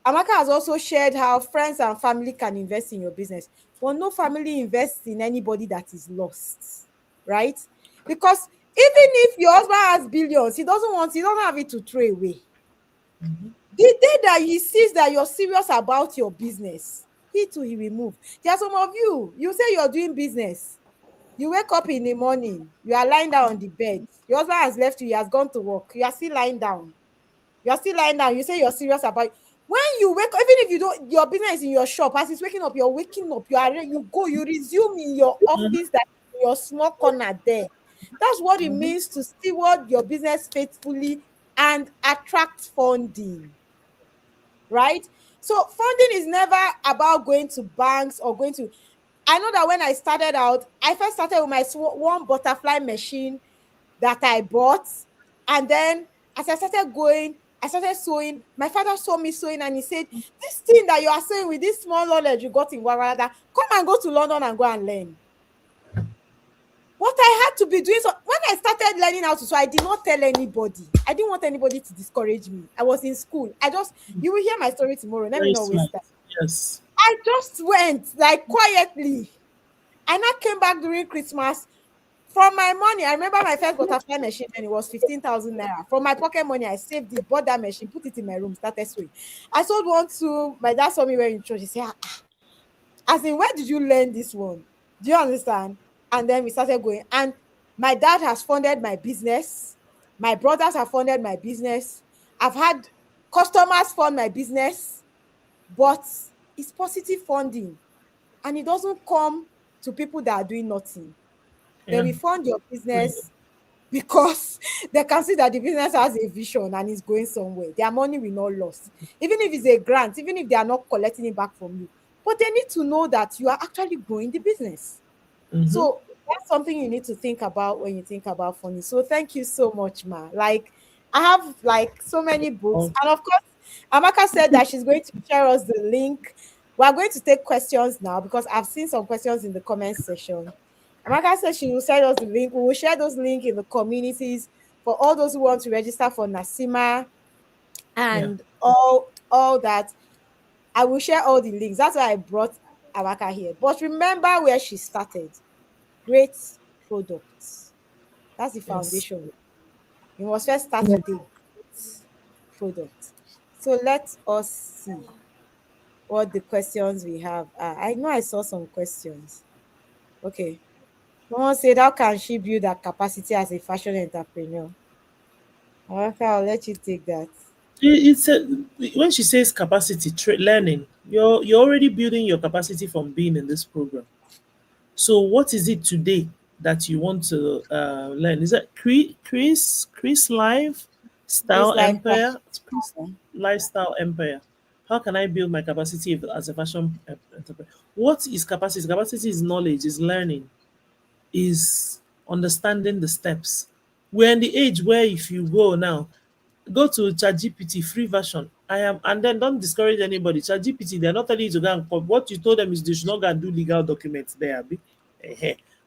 Amaka has also shared how friends and family can invest in your business. But no family invests in anybody that is lost. Right? Because even if your husband has billions, he doesn't have it to throw away. Mm-hmm. The day that he sees that you're serious about your business, he will move. There are some of you say you're doing business. You wake up in the morning, you are lying down on the bed. Your husband has left you, he has gone to work. You are still lying down. You say you're serious about it. When you wake up, even if you don't, your business is in your shop, as it's waking up, you resume in your office, that your small corner there. That's what it means to steward your business faithfully and attract funding. Right? So funding is never about going to banks or I know that when I started out, I first started with my one butterfly machine that I bought. And then as I started going, I started sewing. My father saw me sewing and he said, this thing that you are sewing with, this small knowledge you got in Warada, come and go to London and go and learn. What I had to be doing, so when I started learning how to sew, I did not tell anybody. I didn't want anybody to discourage me. I was in school. You will hear my story tomorrow. Let me not waste that. Yes. I just went like quietly. And I came back during Christmas. From my money, I remember my first butterfly machine and it was 15,000 naira. From my pocket money, I saved it, bought that machine, put it in my room, started sewing. I sold one to my dad. Saw me wearing church. He said, As in, where did you learn this one? Do you understand? And then we started going. And my dad has funded my business. My brothers have funded my business. I've had customers fund my business, but it's positive funding. And it doesn't come to people that are doing nothing. They Yeah. will fund your business because they can see that the business has a vision and is going somewhere. Their money will not lose. Even if it's a grant, even if they are not collecting it back from you. But they need to know that you are actually growing the business. So that's something you need to think about when you think about funding. So thank you so much, Ma. Like, I have like so many books. And of course, Amaka said that she's going to share us the link. We are going to take questions now because I've seen some questions in the comment section. Amaka said she will send us the link. We will share those links in the communities for all those who want to register for Nasima and all that. I will share all the links. That's why I brought Amaka here. But remember where she started. Great products. That's the foundation. You must first start with a great product. So let us see what the questions we have are. I know I saw some questions. Okay. Someone said, how can she build her capacity as a fashion entrepreneur? Okay, I'll let you take that. It's when she says capacity learning, you're already building your capacity from being in this program. So what is it today that you want to learn? Is that Chris Live Style Empire? Lifestyle Empire. How can I build my capacity as a fashion entrepreneur? What is capacity? Capacity is knowledge, is learning, is understanding the steps. We're in the age where if you go to ChatGPT free version. And then don't discourage anybody. ChatGPT, they're not telling you to go and what you told them is they should not go and do legal documents there. Abi.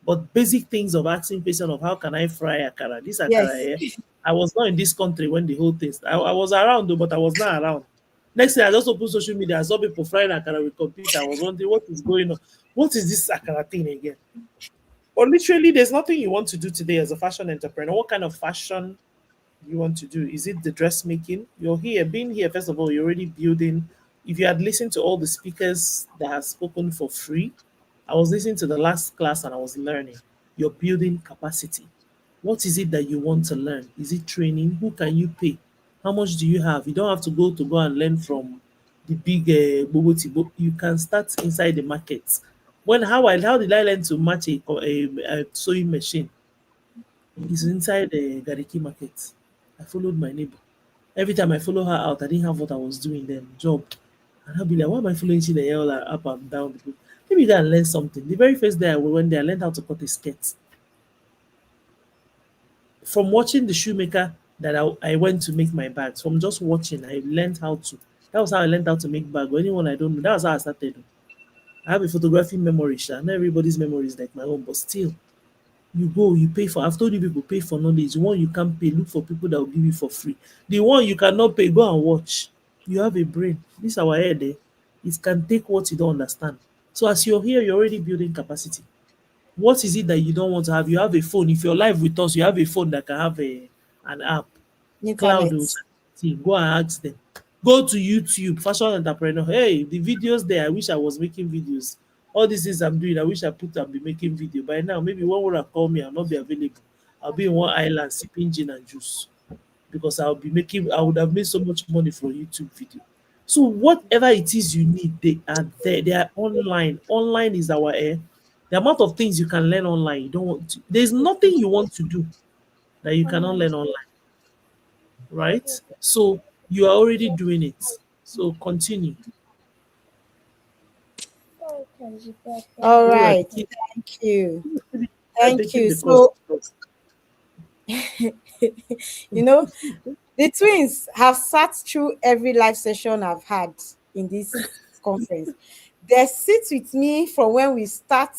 But basic things of asking question of how can I fry akara? This akara here. I was not in this country when the whole thing. I was around though, but I was not around. Next thing I just opened social media, I saw people frying akara with computer. I was wondering what is going on. What is this akara thing again? But literally, there's nothing you want to do today as a fashion entrepreneur. What kind of fashion you want to do? Is it the dressmaking? You're here, being here, first of all, you're already building. If you had listened to all the speakers that have spoken for free, I was listening to the last class and I was learning. You're building capacity. What is it that you want to learn? Is it training? Who can you pay? How much do you have? You don't have to go and learn from the big Boboti, but you can start inside the market. How did I learn to match a sewing machine? It's inside the Gariki market. I followed my neighbor. Every time I follow her out, I didn't have what I was doing then, job. And I'll be like, why am I following she the hell up and down? Maybe you can learn something. The very first day I went there, I learned how to cut a skirt. From watching the shoemaker that I went to make my bags, from just watching, I learned how to. That was how I learned how to make bags. Anyone I don't know, that was how I started. I have a photography memory, not everybody's memory is like my own, but still, you go, you pay for. I've told you people pay for knowledge. The one you can't pay, look for people that will give you for free. The one you cannot pay, go and watch. You have a brain. This is our head. It can take what you don't understand. So as you're here, you're already building capacity. What is it that you don't want to have? You have a phone. If you're live with us, you have a phone that can have an app. Cloud. Go and ask them. Go to YouTube, fashion entrepreneur. Hey, the videos there. I wish I was making videos. All these things I'm doing, I wish I and be making video. By now, maybe one would have called me, I'll not be available. I'll be in one island sipping gin and juice. Because I would have made so much money for YouTube video. So whatever it is you need, they are there. They are online. Online is our air. The amount of things you can learn online, you don't want to. There's nothing you want to do that you cannot learn online. Right? So you are already doing it. So continue. All right. Thank you. Thank you. So, you know, the twins have sat through every live session I've had in this conference. They sit with me from when we start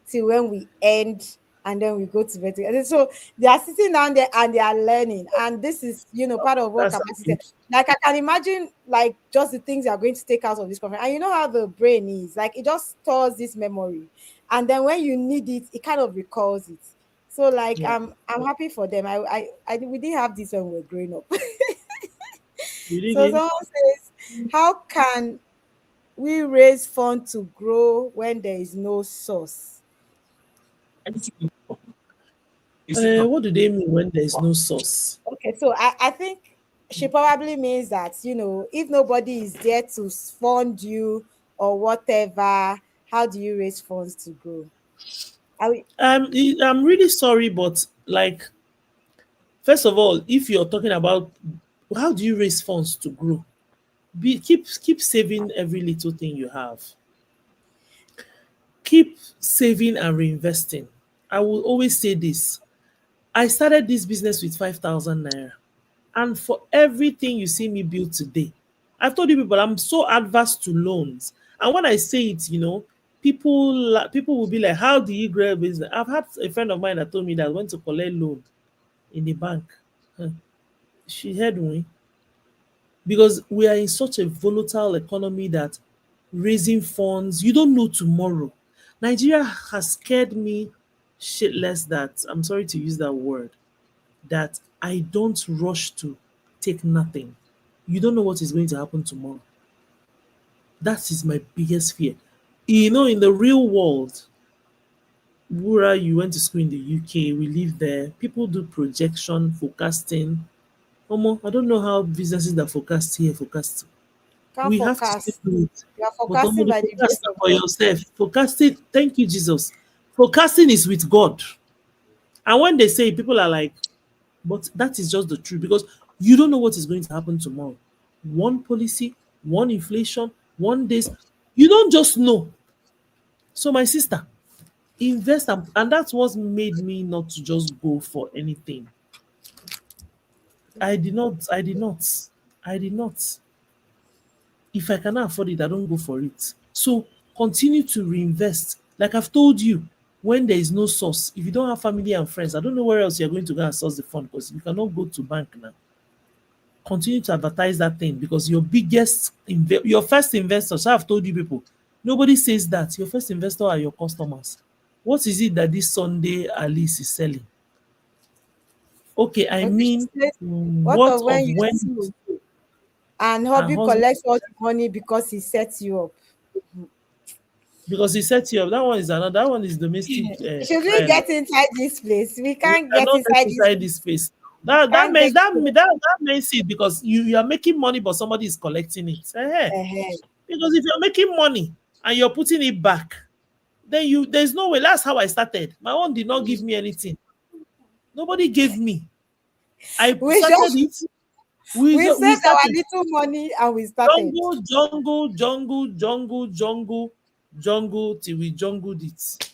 till when we end, and then we go to bed together. So they are sitting down there and they are learning. And this is, part of what capacity. Like I can imagine, like just the things you are going to take out of this conference. And you know how the brain is, like it just stores this memory, and then when you need it, it kind of recalls it. So like I'm happy for them. We didn't have this when we were growing up. So someone says, how can we raise funds to grow when there is no source? What do they mean when there is no source? Okay, so I think she probably means that, if nobody is there to fund you or whatever, how do you raise funds to grow? Are we, I'm really sorry, but like, first of all, if you're talking about how do you raise funds to grow, keep saving every little thing you have. Keep saving and reinvesting. I will always say this. I started this business with 5,000 naira. And for everything you see me build today, I've told you people I'm so adverse to loans. And when I say it, people will be like, "How do you grow a business?" I've had a friend of mine that told me that went to collect loan in the bank. Huh. She had me because we are in such a volatile economy that raising funds, you don't know tomorrow. Nigeria has scared me shitless that I'm sorry to use that word, that I don't rush to take nothing. You don't know what is going to happen tomorrow. That is my biggest fear. In the real world, Wura, you went to school in the UK, we live there. People do projection, forecasting. Omo, I don't know how businesses that forecast here forecast. can't We have to still forecast. do it. You are But Omo, forecasting the by the grace forecast na of for God. yourself. Forecasting, thank you, Jesus. Forecasting is with God. And when they say, people are like, but that is just the truth because you don't know what is going to happen tomorrow. One policy, one inflation, one this. You don't just know. So, my sister, invest, and that's what made me not to just go for anything. I did not, I did not, I did not. If I cannot afford it, I don't go for it. So continue to reinvest. Like I've told you, when there is no source, if you don't have family and friends, I don't know where else you're going to go and source the fund because you cannot go to bank now. Continue to advertise that thing because your first investors, I've told you people, nobody says that. Your first investor are your customers. What is it that this Sunday Alice is selling? Okay, I Okay, she mean, says, what what of of when you when sue and and hubby husband, collects all the money because he sets you up? because he set you up. That one is another. That one is domestic Should we get violence. inside this place? We We can't get cannot get inside this inside place. this space. That Can't get makes that makes it because you are making money, but somebody is collecting it. ahead. Because if you're making money and you're putting it back, then there's no way. That's how I started. My own did not give me anything. Nobody gave me. I We started just it. We we we saved our started little money and we started. jungle till we jungled it.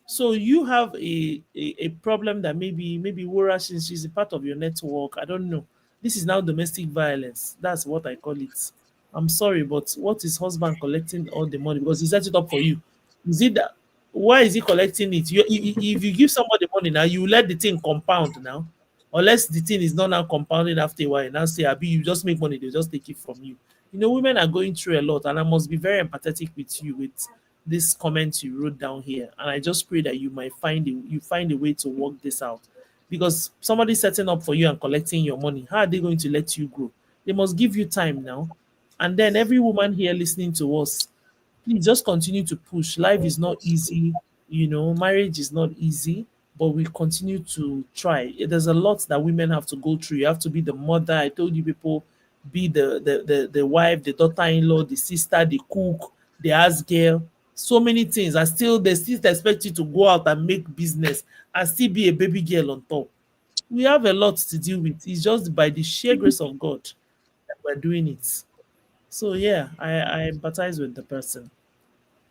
So you have a problem that maybe Wura, since she's a part of your network. I don't know. This is now domestic violence. That's what I call it. I'm sorry, but what is husband collecting all the money because he set it up for you? Is it that? Why is he collecting it? If you give somebody money now, you let the thing compound now, unless the thing is not now compounding after a while. And now say, Abi, you just make money, they just take it from you. Women are going through a lot, and I must be very empathetic with you with this comment you wrote down here, and I just pray that you might find a way to work this out, because somebody setting up for you and collecting your money, how are they going to let you grow? They must give you time now. And then every woman here listening to us, please just continue to push. Life is not easy, marriage is not easy, but we continue to try. There's a lot that women have to go through. You have to be the mother. I told you people, be the wife, the daughter-in-law, the sister, the cook, the house girl, so many things. And they still expect you to go out and make business and still be a baby girl on top. We have a lot to deal with. It's just by the sheer grace of God that we're doing it. So yeah, I empathize with the person.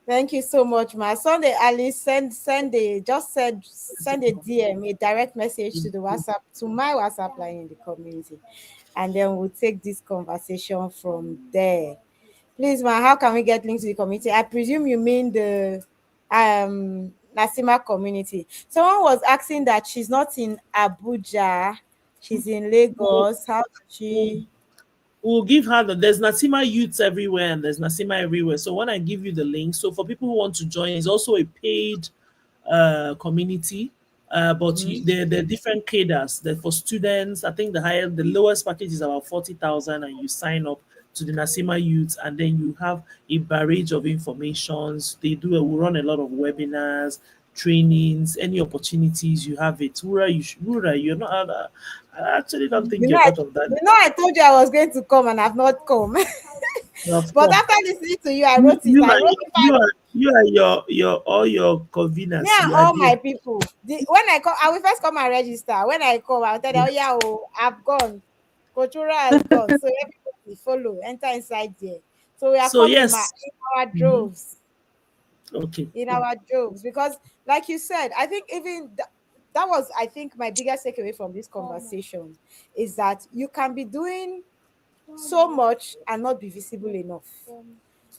Thank you so much, ma. Sunday Alice, send a DM, a direct message to my WhatsApp line in the community, and then we'll take this conversation from there. Please, ma, how can we get links to the community? I presume you mean the Nasima community. Someone was asking that she's not in Abuja, she's in Lagos. How does she? We'll give her there's Nasima youths everywhere and there's Nasima everywhere. So when I give you the link, so for people who want to join, it's also a paid community. But they're different cadres. That for students, I think the lowest package is about 40,000, and you sign up. to the Nasima youth, and then you have a barrage of informations. We run a lot of webinars, trainings, any opportunities you have it. Wura, you're not. I actually don't think You you're know, part of that. I told you I was going to come and I've not come. Of But course. after listening to you, I wrote it. You are your all your conveners. Me and You are all there. my people. When I come, I will first come and register. When I come, I'll tell them, oh yeah, I've gone. Kochura has gone. So everybody follow, enter inside there. So we are So coming yes. in our droves. Okay. In our droves. Because like you said, I think even that was, I think, my biggest takeaway from this conversation is that you can be doing so much and not be visible enough,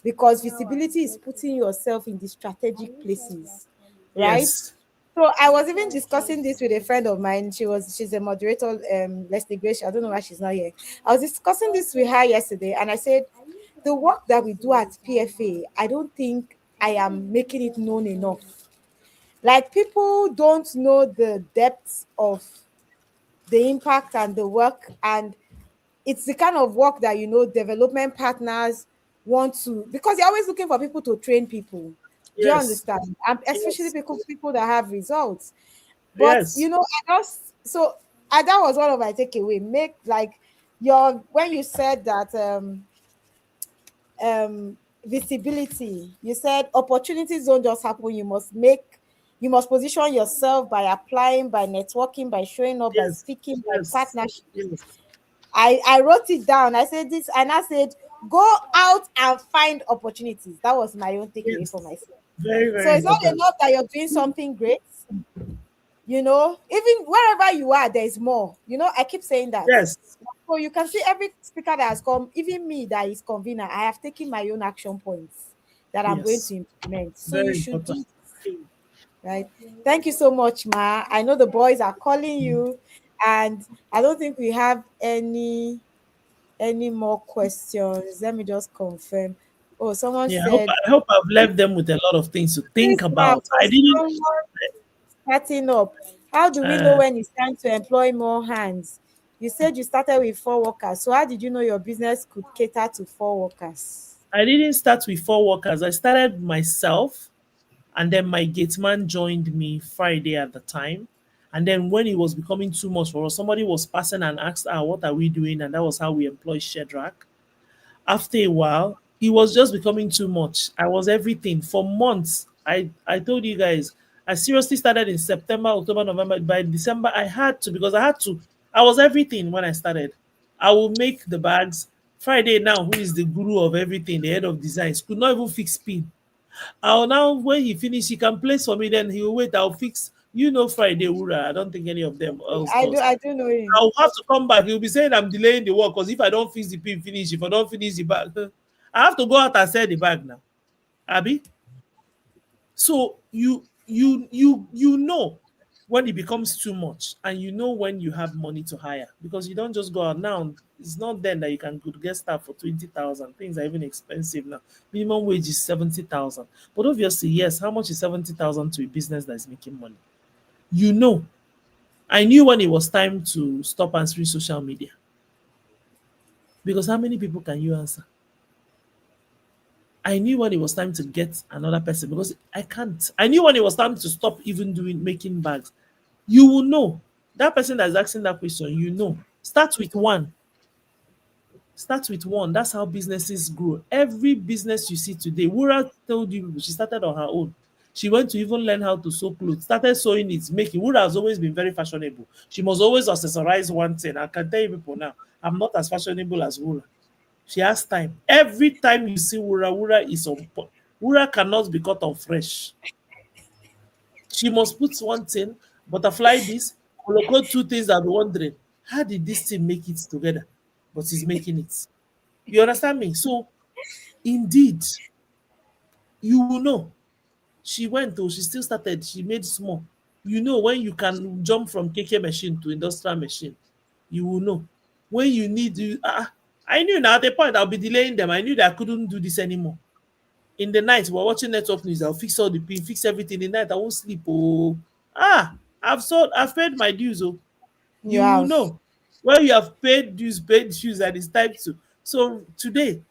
because visibility is putting yourself in the strategic places, right? Yes. So I was even discussing this with a friend of mine. She's a moderator, Leslie Grace. I don't know why she's not here. I was discussing this with her yesterday, and I said the work that we do at PFA, I don't think I am making it known enough. Like, people don't know the depth of the impact and the work, and it's the kind of work that, development partners want to, because they're always looking for people to train people. Do you Yes. understand? And especially Yes. people that have results. But Yes. that was one of my takeaway. When you said that visibility, you said opportunities don't just happen. You must position yourself by applying, by networking, by showing up, by Yes. speaking, by Yes. partnership. Yes. I wrote it down. I said this, and I said, go out and find opportunities. That was my own takeaway Yes. for myself. Very, So very it's not important. enough that you're doing something great. Even wherever you are, there's more. I keep saying that. Yes. So you can see every speaker that has come, even me that is convener, I have taken my own action points that I'm going Yes. to implement. So Very you should do important. it. Right. Thank you so much, Ma. I know the boys are calling you, and I don't think we have any more questions. Let me just confirm. Oh, someone Yeah, said, I hope I've left them with a lot of things to think please, ma, about. for I didn't. someone starting up, how do we know Uh, when it's time to employ more hands? You said you started with 4 workers. So how did you know your business could cater to 4 workers? I didn't start with 4 workers. I started myself, and then my gate man joined me Friday at the time. And then when it was becoming too much for us, somebody was passing and asked, what are we doing? And that was how we employed Shedrack. After a while, it was just becoming too much. I was everything for months. I told you guys, I seriously started in September, October, November. By December, I had to, because I had to. I was everything when I started. I will make the bags. Friday now, who is the guru of everything, the head of designs, could not even fix pin. I'll now, when he finish, he can place for me, then he will wait, I'll fix. Friday, Wura. I don't think any of them else does. I do know him. I'll have to come back. He'll be saying I'm delaying the work because if I don't fix the pin finish, if I don't finish the bag, I have to go out and sell the bag now. Abby. So you know when it becomes too much, and you know when you have money to hire, because you don't just go out now. It's not then that you can go get staff for 20,000. Things are even expensive now. Minimum wage is 70,000. But obviously, yes, how much is 70,000 to a business that is making money? You know, I knew when it was time to stop answering social media. Because how many people can you answer? I knew when it was time to get another person, because I can't. I knew when it was time to stop even making bags. You will know. That person that's asking that question, Start with one. Start with one. That's how businesses grow. Every business you see today, Wura told you she started on her own. She went to even learn how to sew clothes, started sewing it, making. Wura has always been very fashionable. She must always accessorize one thing. I can tell you people now, I'm not as fashionable as Wura. She has time. Every time you see Wura, Wura is on point. Wura cannot be cut on fresh. She must put one thing, butterfly this, colocate two things. I'll be wondering, how did this thing make it together? But he's making it. You understand me? So, indeed, you will know. She went, though, she still started, she made small. You know, when you can jump from KK machine to industrial machine, you will know. When you need, I knew now at the point I'll be delaying them. I knew that I couldn't do this anymore. In the night, we're watching network news. I'll fix all the pin, fix everything. In the night, I won't sleep. Oh, I've paid my dues. Oh, you will Yes. know when you have paid dues, and it's time to So today,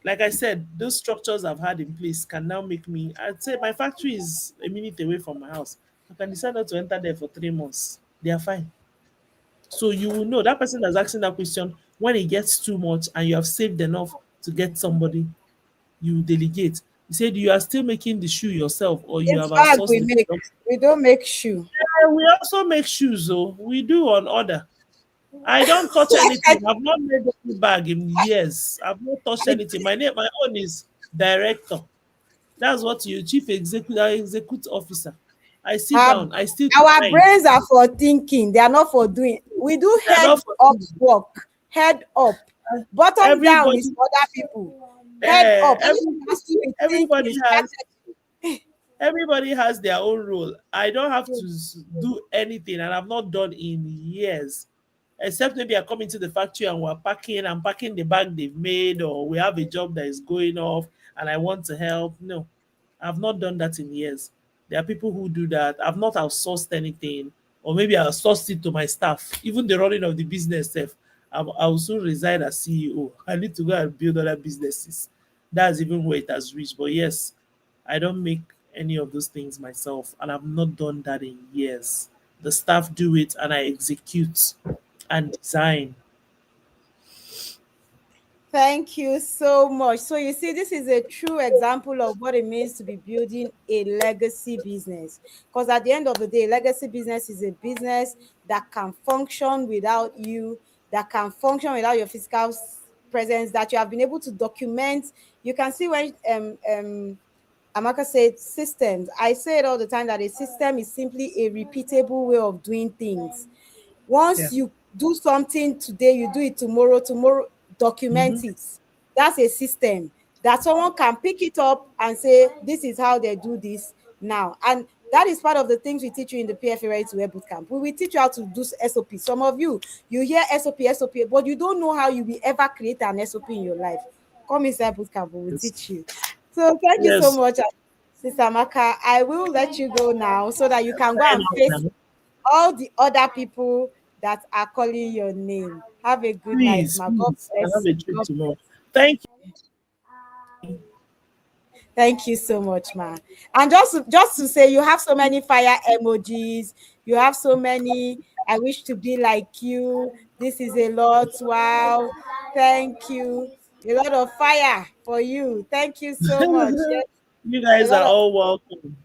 like I said, those structures I've had in place can now make me. I'd say my factory is a minute away from my house. I can decide not to enter there for 3 months. They are fine. So you will know that person that's asking that question, when it gets too much and you have saved enough to get somebody, you delegate. You said you are still making the shoe yourself, or you It's have bag outsourced we the make. production. We don't make shoe. Yeah, we also make shoes, though. We do on order. I don't touch anything. I've not made any bag in years. I've not touched anything. My own is director. That's what you chief execute officer. I sit Our, down. I still our design. brains are for thinking. They are not for doing. We do They're head not for up doing. work. Head up. Bottom down Everybody, is other people. Head up. Everything has to be everybody thinking. has everybody has their own role. I don't have to do anything, and I've not done in years. Except maybe I come into the factory and we're packing, I'm packing the bag they've made, or we have a job that is going off and I want to help. No, I've not done that in years. There are people who do that. I've not outsourced anything, or maybe I outsourced it to my staff. Even the running of the business self, I will soon resign as CEO. I need to go and build other businesses. That's even where it has reached. But yes, I don't make any of those things myself, and I've not done that in years. The staff do it, and I execute and design. Thank you so much. So you see, this is a true example of what it means to be building a legacy business. Because at the end of the day, legacy business is a business that can function without you, that can function without your physical presence, that you have been able to document. You can see when Amaka said systems. I say it all the time that a system is simply a repeatable way of doing things. Once you do something today, you do it tomorrow, document it. That's a system that someone can pick it up and say, this is how they do this now. And that is part of the things we teach you in the PFA Ready to Wear Bootcamp. We will teach you how to do SOP. Some of you hear SOP, but you don't know how you will ever create an SOP in your life. Come inside Bootcamp, we will teach you. So thank you so much, Sister Amaka. I will let you go now so that you can go and face all the other people that are calling your name. Have a good night, ma. God bless I have a trip tomorrow. Thank you. Thank you so much, ma. And just to say, you have so many fire emojis. You have so many. I wish to be like you. This is a lot. Wow. Thank you. A lot of fire for you. Thank you so much. Yes. You guys are all welcome.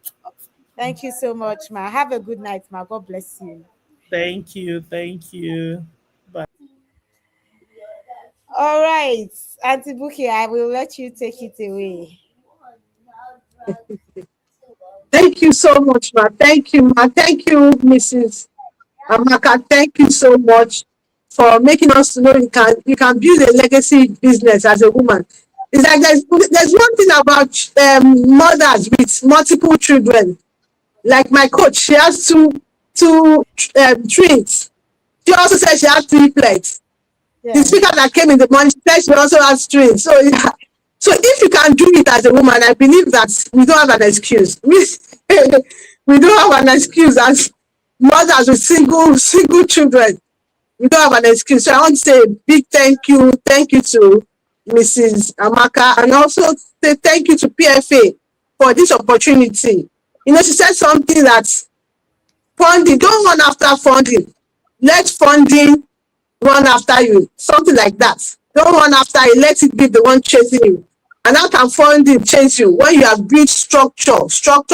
Thank you so much, ma. Have a good night, ma. God bless you. Thank you. Thank you. Bye. All right. Auntie Buki, I will let you take it away. Thank you so much, ma. Thank you, ma. Thank you, Mrs. Amaka. Thank you so much for making us know you can build a legacy business as a woman. It's like there's one thing about mothers with multiple children. Like my coach, she has two twins. She also said she has triplets. The speaker that came in the morning, she said she also has twins. So yeah. So if you can do it as a woman, I believe that we don't have an excuse. We don't have an excuse as mothers with single children. We don't have an excuse. So I want to say a big thank you to Mrs. Amaka, and also say thank you to PFA for this opportunity. You know, she said something that funding, don't run after funding. Let funding run after you. Something like that. Don't run after it, let it be the one chasing you. And how can funding chase you? When you have built structure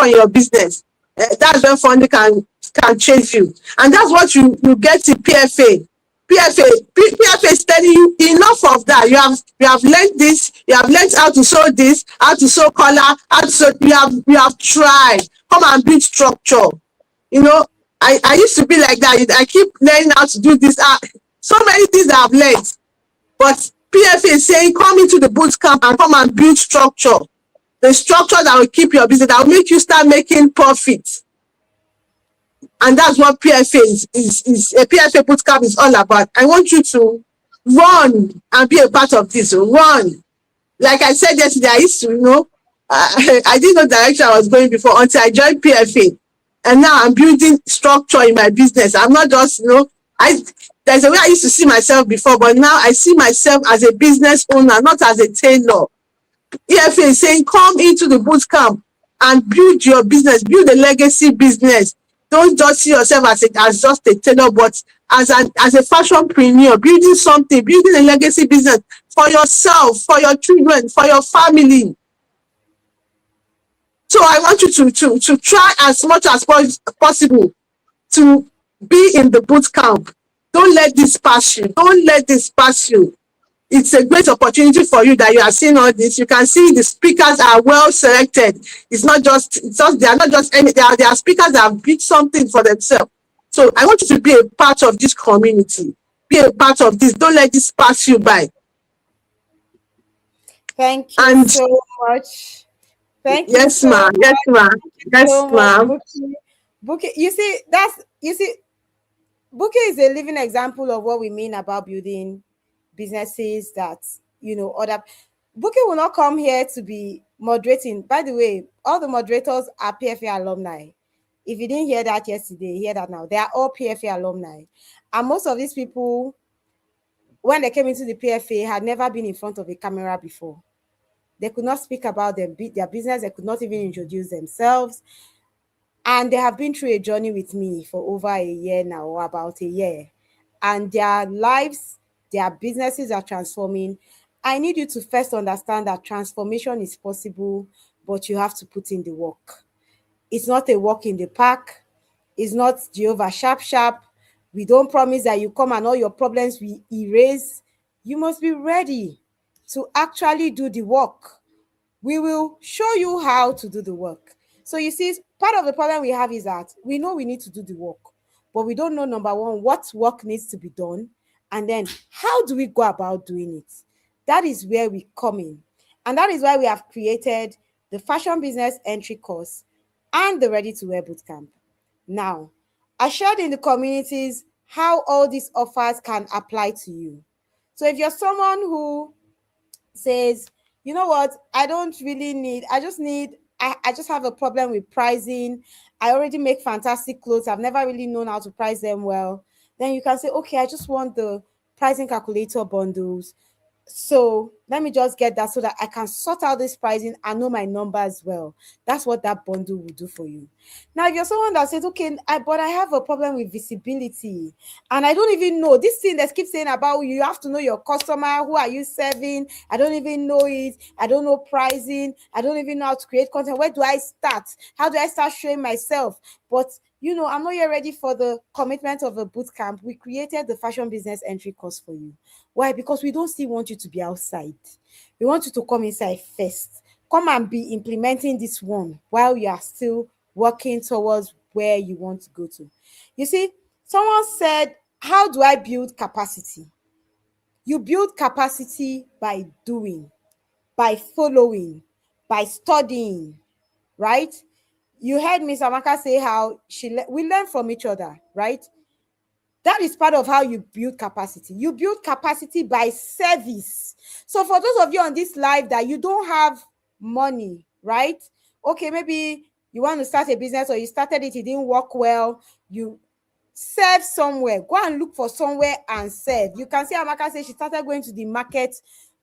in your business. That's when funding can chase you. And that's what you get in PFA. PFA is telling you enough of that. You have learned this, you have learned how to sew this, how to sew collar, you have tried. Come and build structure. You know, I used to be like that. I keep learning how to do this. So many things that I've learned. But PFA is saying come into the boot camp and come and build structure. The structure that will keep your business, that will make you start making profits. And that's what PFA is a PFA bootcamp is all about. I want you to run and be a part of this. Run. Like I said yesterday, I used to, I didn't know the direction I was going before until I joined PFA. And now I'm building structure in my business. I'm not just, There's a way I used to see myself before, but now I see myself as a business owner, not as a tailor. EFA is saying, come into the boot camp and build your business, build a legacy business. Don't just see yourself as just a tailor, but as a fashionpreneur, building something, building a legacy business for yourself, for your children, for your family. So I want you to try as much as possible to be in the boot camp. Don't let this pass you. Don't let this pass you. It's a great opportunity for you that you are seeing all this. You can see the speakers are well selected. It's not just they are not just any, they are speakers that have built something for themselves. So I want you to be a part of this community. Be a part of this. Don't let this pass you by. Thank you so much. Thank you. Yes, ma'am. Yes, ma'am. Yes, ma'am. Bookie, you see, Bookie is a living example of what we mean about building businesses that, other. Bookie will not come here to be moderating. By the way, all the moderators are PFA alumni. If you didn't hear that yesterday, hear that now. They are all PFA alumni. And most of these people, when they came into the PFA, had never been in front of a camera before. They could not speak about their business. They could not even introduce themselves. And they have been through a journey with me for over a year now, or about a year. And their lives, their businesses are transforming. I need you to first understand that transformation is possible, but you have to put in the work. It's not a walk in the park. It's not Jehovah sharp. We don't promise that you come and all your problems we erase. You must be ready to actually do the work. We will show you how to do the work. So you see, part of the problem we have is that we know we need to do the work, but we don't know, number one, what work needs to be done, and then how do we go about doing it? That is where we come in. And that is why we have created the Fashion Business Entry course and the Ready to Wear Bootcamp. Now, I shared in the communities how all these offers can apply to you. So if you're someone who says, you know what, I don't really need, I just have a problem with pricing. I already make fantastic clothes. I've never really known how to price them well. Then you can say, okay, I just want the pricing calculator bundles. So let me just get that so that I can sort out this pricing and know my numbers well. That's what that bundle will do for you. Now, if you're someone that says, okay, but I have a problem with visibility and I don't even know this thing that keeps saying about you have to know your customer, who are you serving? I don't even know it. I don't know pricing. I don't even know how to create content. Where do I start? How do I start showing myself? But I'm not yet ready for the commitment of a boot camp. We created the Fashion Business Entry course for you. Why? Because we don't still want you to be outside. We want you to come inside first. Come and be implementing this one while you are still working towards where you want to go to. You see, someone said, how do I build capacity? You build capacity by doing, by following, by studying, right? You heard Miss Amaka say how we learn from each other, right? That is part of how you build capacity. You build capacity by service. So for those of you on this live that you don't have money, right? Okay, maybe you want to start a business or you started it didn't work well. You serve somewhere. Go and look for somewhere and serve. You can see Amaka say she started going to the market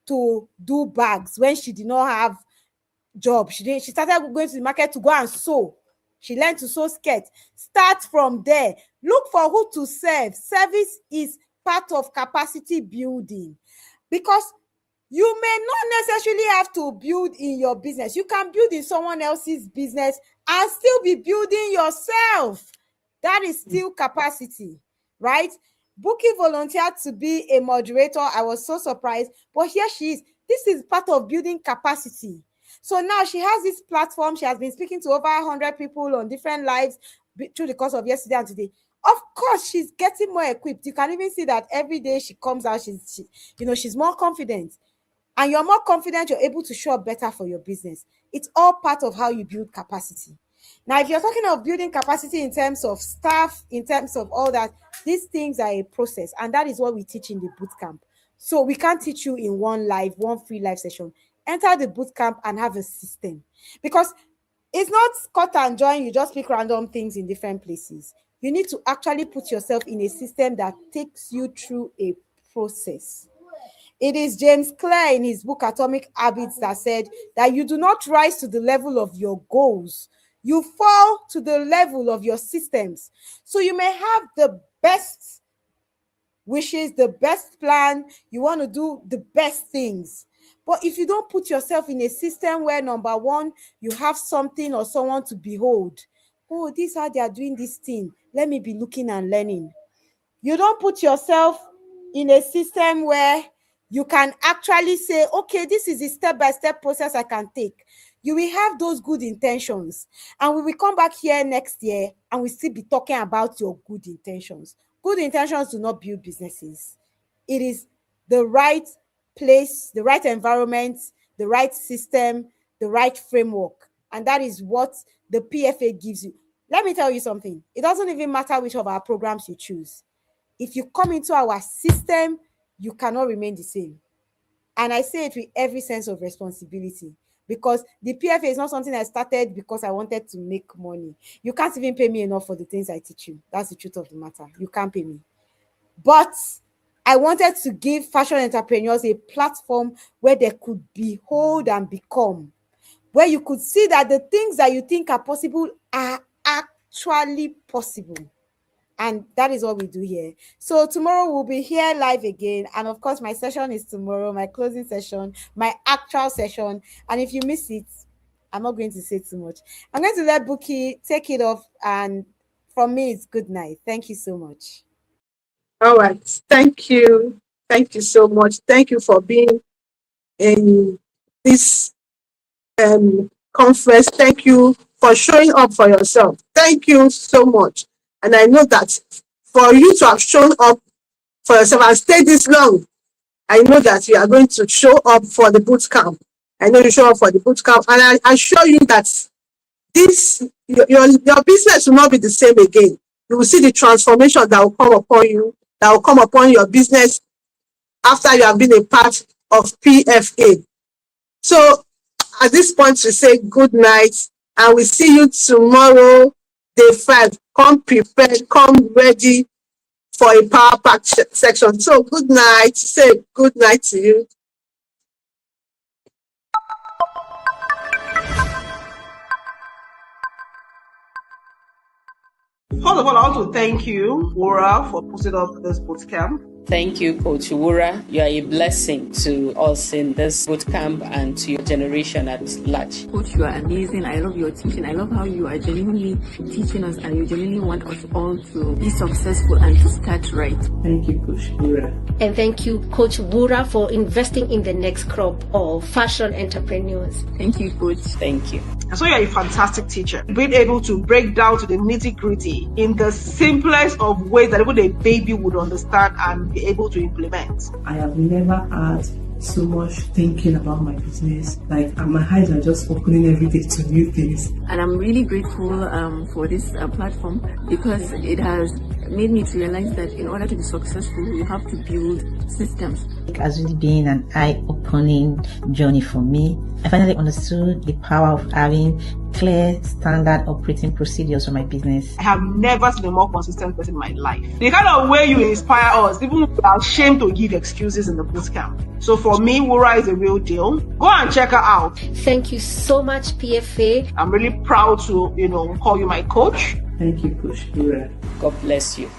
to do bags when she did not have job. She started going to the market to go and sew. She learned to sew skirts. Start from there. Look for who to serve. Service is part of capacity building, because you may not necessarily have to build in your business. You can build in someone else's business and still be building yourself. That is still capacity, right? Bookie volunteered to be a moderator. I was so surprised, but here she is. This is part of building capacity. So now she has this platform. She has been speaking to over 100 people on different lives through the course of yesterday and today. Of course, she's getting more equipped. You can even see that every day she comes out, she's more confident. And you're more confident, you're able to show up better for your business. It's all part of how you build capacity. Now, if you're talking of building capacity in terms of staff, in terms of all that, these things are a process. And that is what we teach in the bootcamp. So we can't teach you in one free live session. Enter the bootcamp and have a system, because it's not cut and join. You just pick random things in different places. You need to actually put yourself in a system that takes you through a process. It is James Clear in his book Atomic Habits that said that you do not rise to the level of your goals. You fall to the level of your systems. So you may have the best wishes, the best plan, you want to do the best things. But if you don't put yourself in a system where, number one, you have something or someone to behold. Oh, this is how they are doing this thing. Let me be looking and learning. You don't put yourself in a system where you can actually say, okay, this is a step-by-step process I can take. You will have those good intentions. And we will come back here next year and we'll still be talking about your good intentions. Good intentions do not build businesses. It is the right place, the right environment, the right system, the right framework. And that is what the PFA gives you. Let me tell you something. It doesn't even matter which of our programs you choose. If you come into our system, you cannot remain the same. And I say it with every sense of responsibility, because the PFA is not something I started because I wanted to make money. You can't even pay me enough for the things I teach you. That's the truth of the matter. You can't pay me. But I wanted to give fashion entrepreneurs a platform where they could behold and become, where you could see that the things that you think are possible are actually possible. And that is what we do here. So tomorrow we'll be here live again. And of course, my session is tomorrow, my closing session, my actual session. And if you miss it, I'm not going to say too much. I'm going to let Buki take it off. And from me, it's good night. Thank you so much. All right. Thank you. Thank you so much. Thank you for being in this conference. Thank you for showing up for yourself. Thank you so much. And I know that for you to have shown up for yourself and stay this long, I know that you are going to show up for the boot camp. I know you show up for the boot camp, and I assure you that this your business will not be the same again. You will see the transformation that will come upon you, that will come upon your business after you have been a part of PFA. So at this point, we say good night, and we see you tomorrow, day 5. Come prepared, come ready for a power pack section. So good night. Say good night to you. First of all, I want to thank you, Wura, for putting up this bootcamp. Thank you, Coach Wura. You are a blessing to us in this bootcamp and to your generation at large. Coach, you are amazing. I love your teaching. I love how you are genuinely teaching us and you genuinely want us all to be successful and to start right. Thank you, Coach Wura. And thank you, Coach Wura, for investing in the next crop of fashion entrepreneurs. Thank you, Coach. Thank you. And so you're a fantastic teacher, being able to break down to the nitty-gritty in the simplest of ways that even a baby would understand and be able to implement. I have never had so much thinking about my business. Like my eyes are just opening every day to new things. And I'm really grateful for this platform, because it has made me to realize that in order to be successful, you have to build systems. It has really been an eye-opening journey for me. I finally understood the power of having clear standard operating procedures for my business. I have never seen a more consistent person in my life. The kind of way you inspire us, even we are ashamed to give excuses in the bootcamp. So for me, Wura is a real deal. Go and check her out. Thank you so much, PFA. I'm really proud to, call you my coach. Thank you, Coach Wura. God bless you.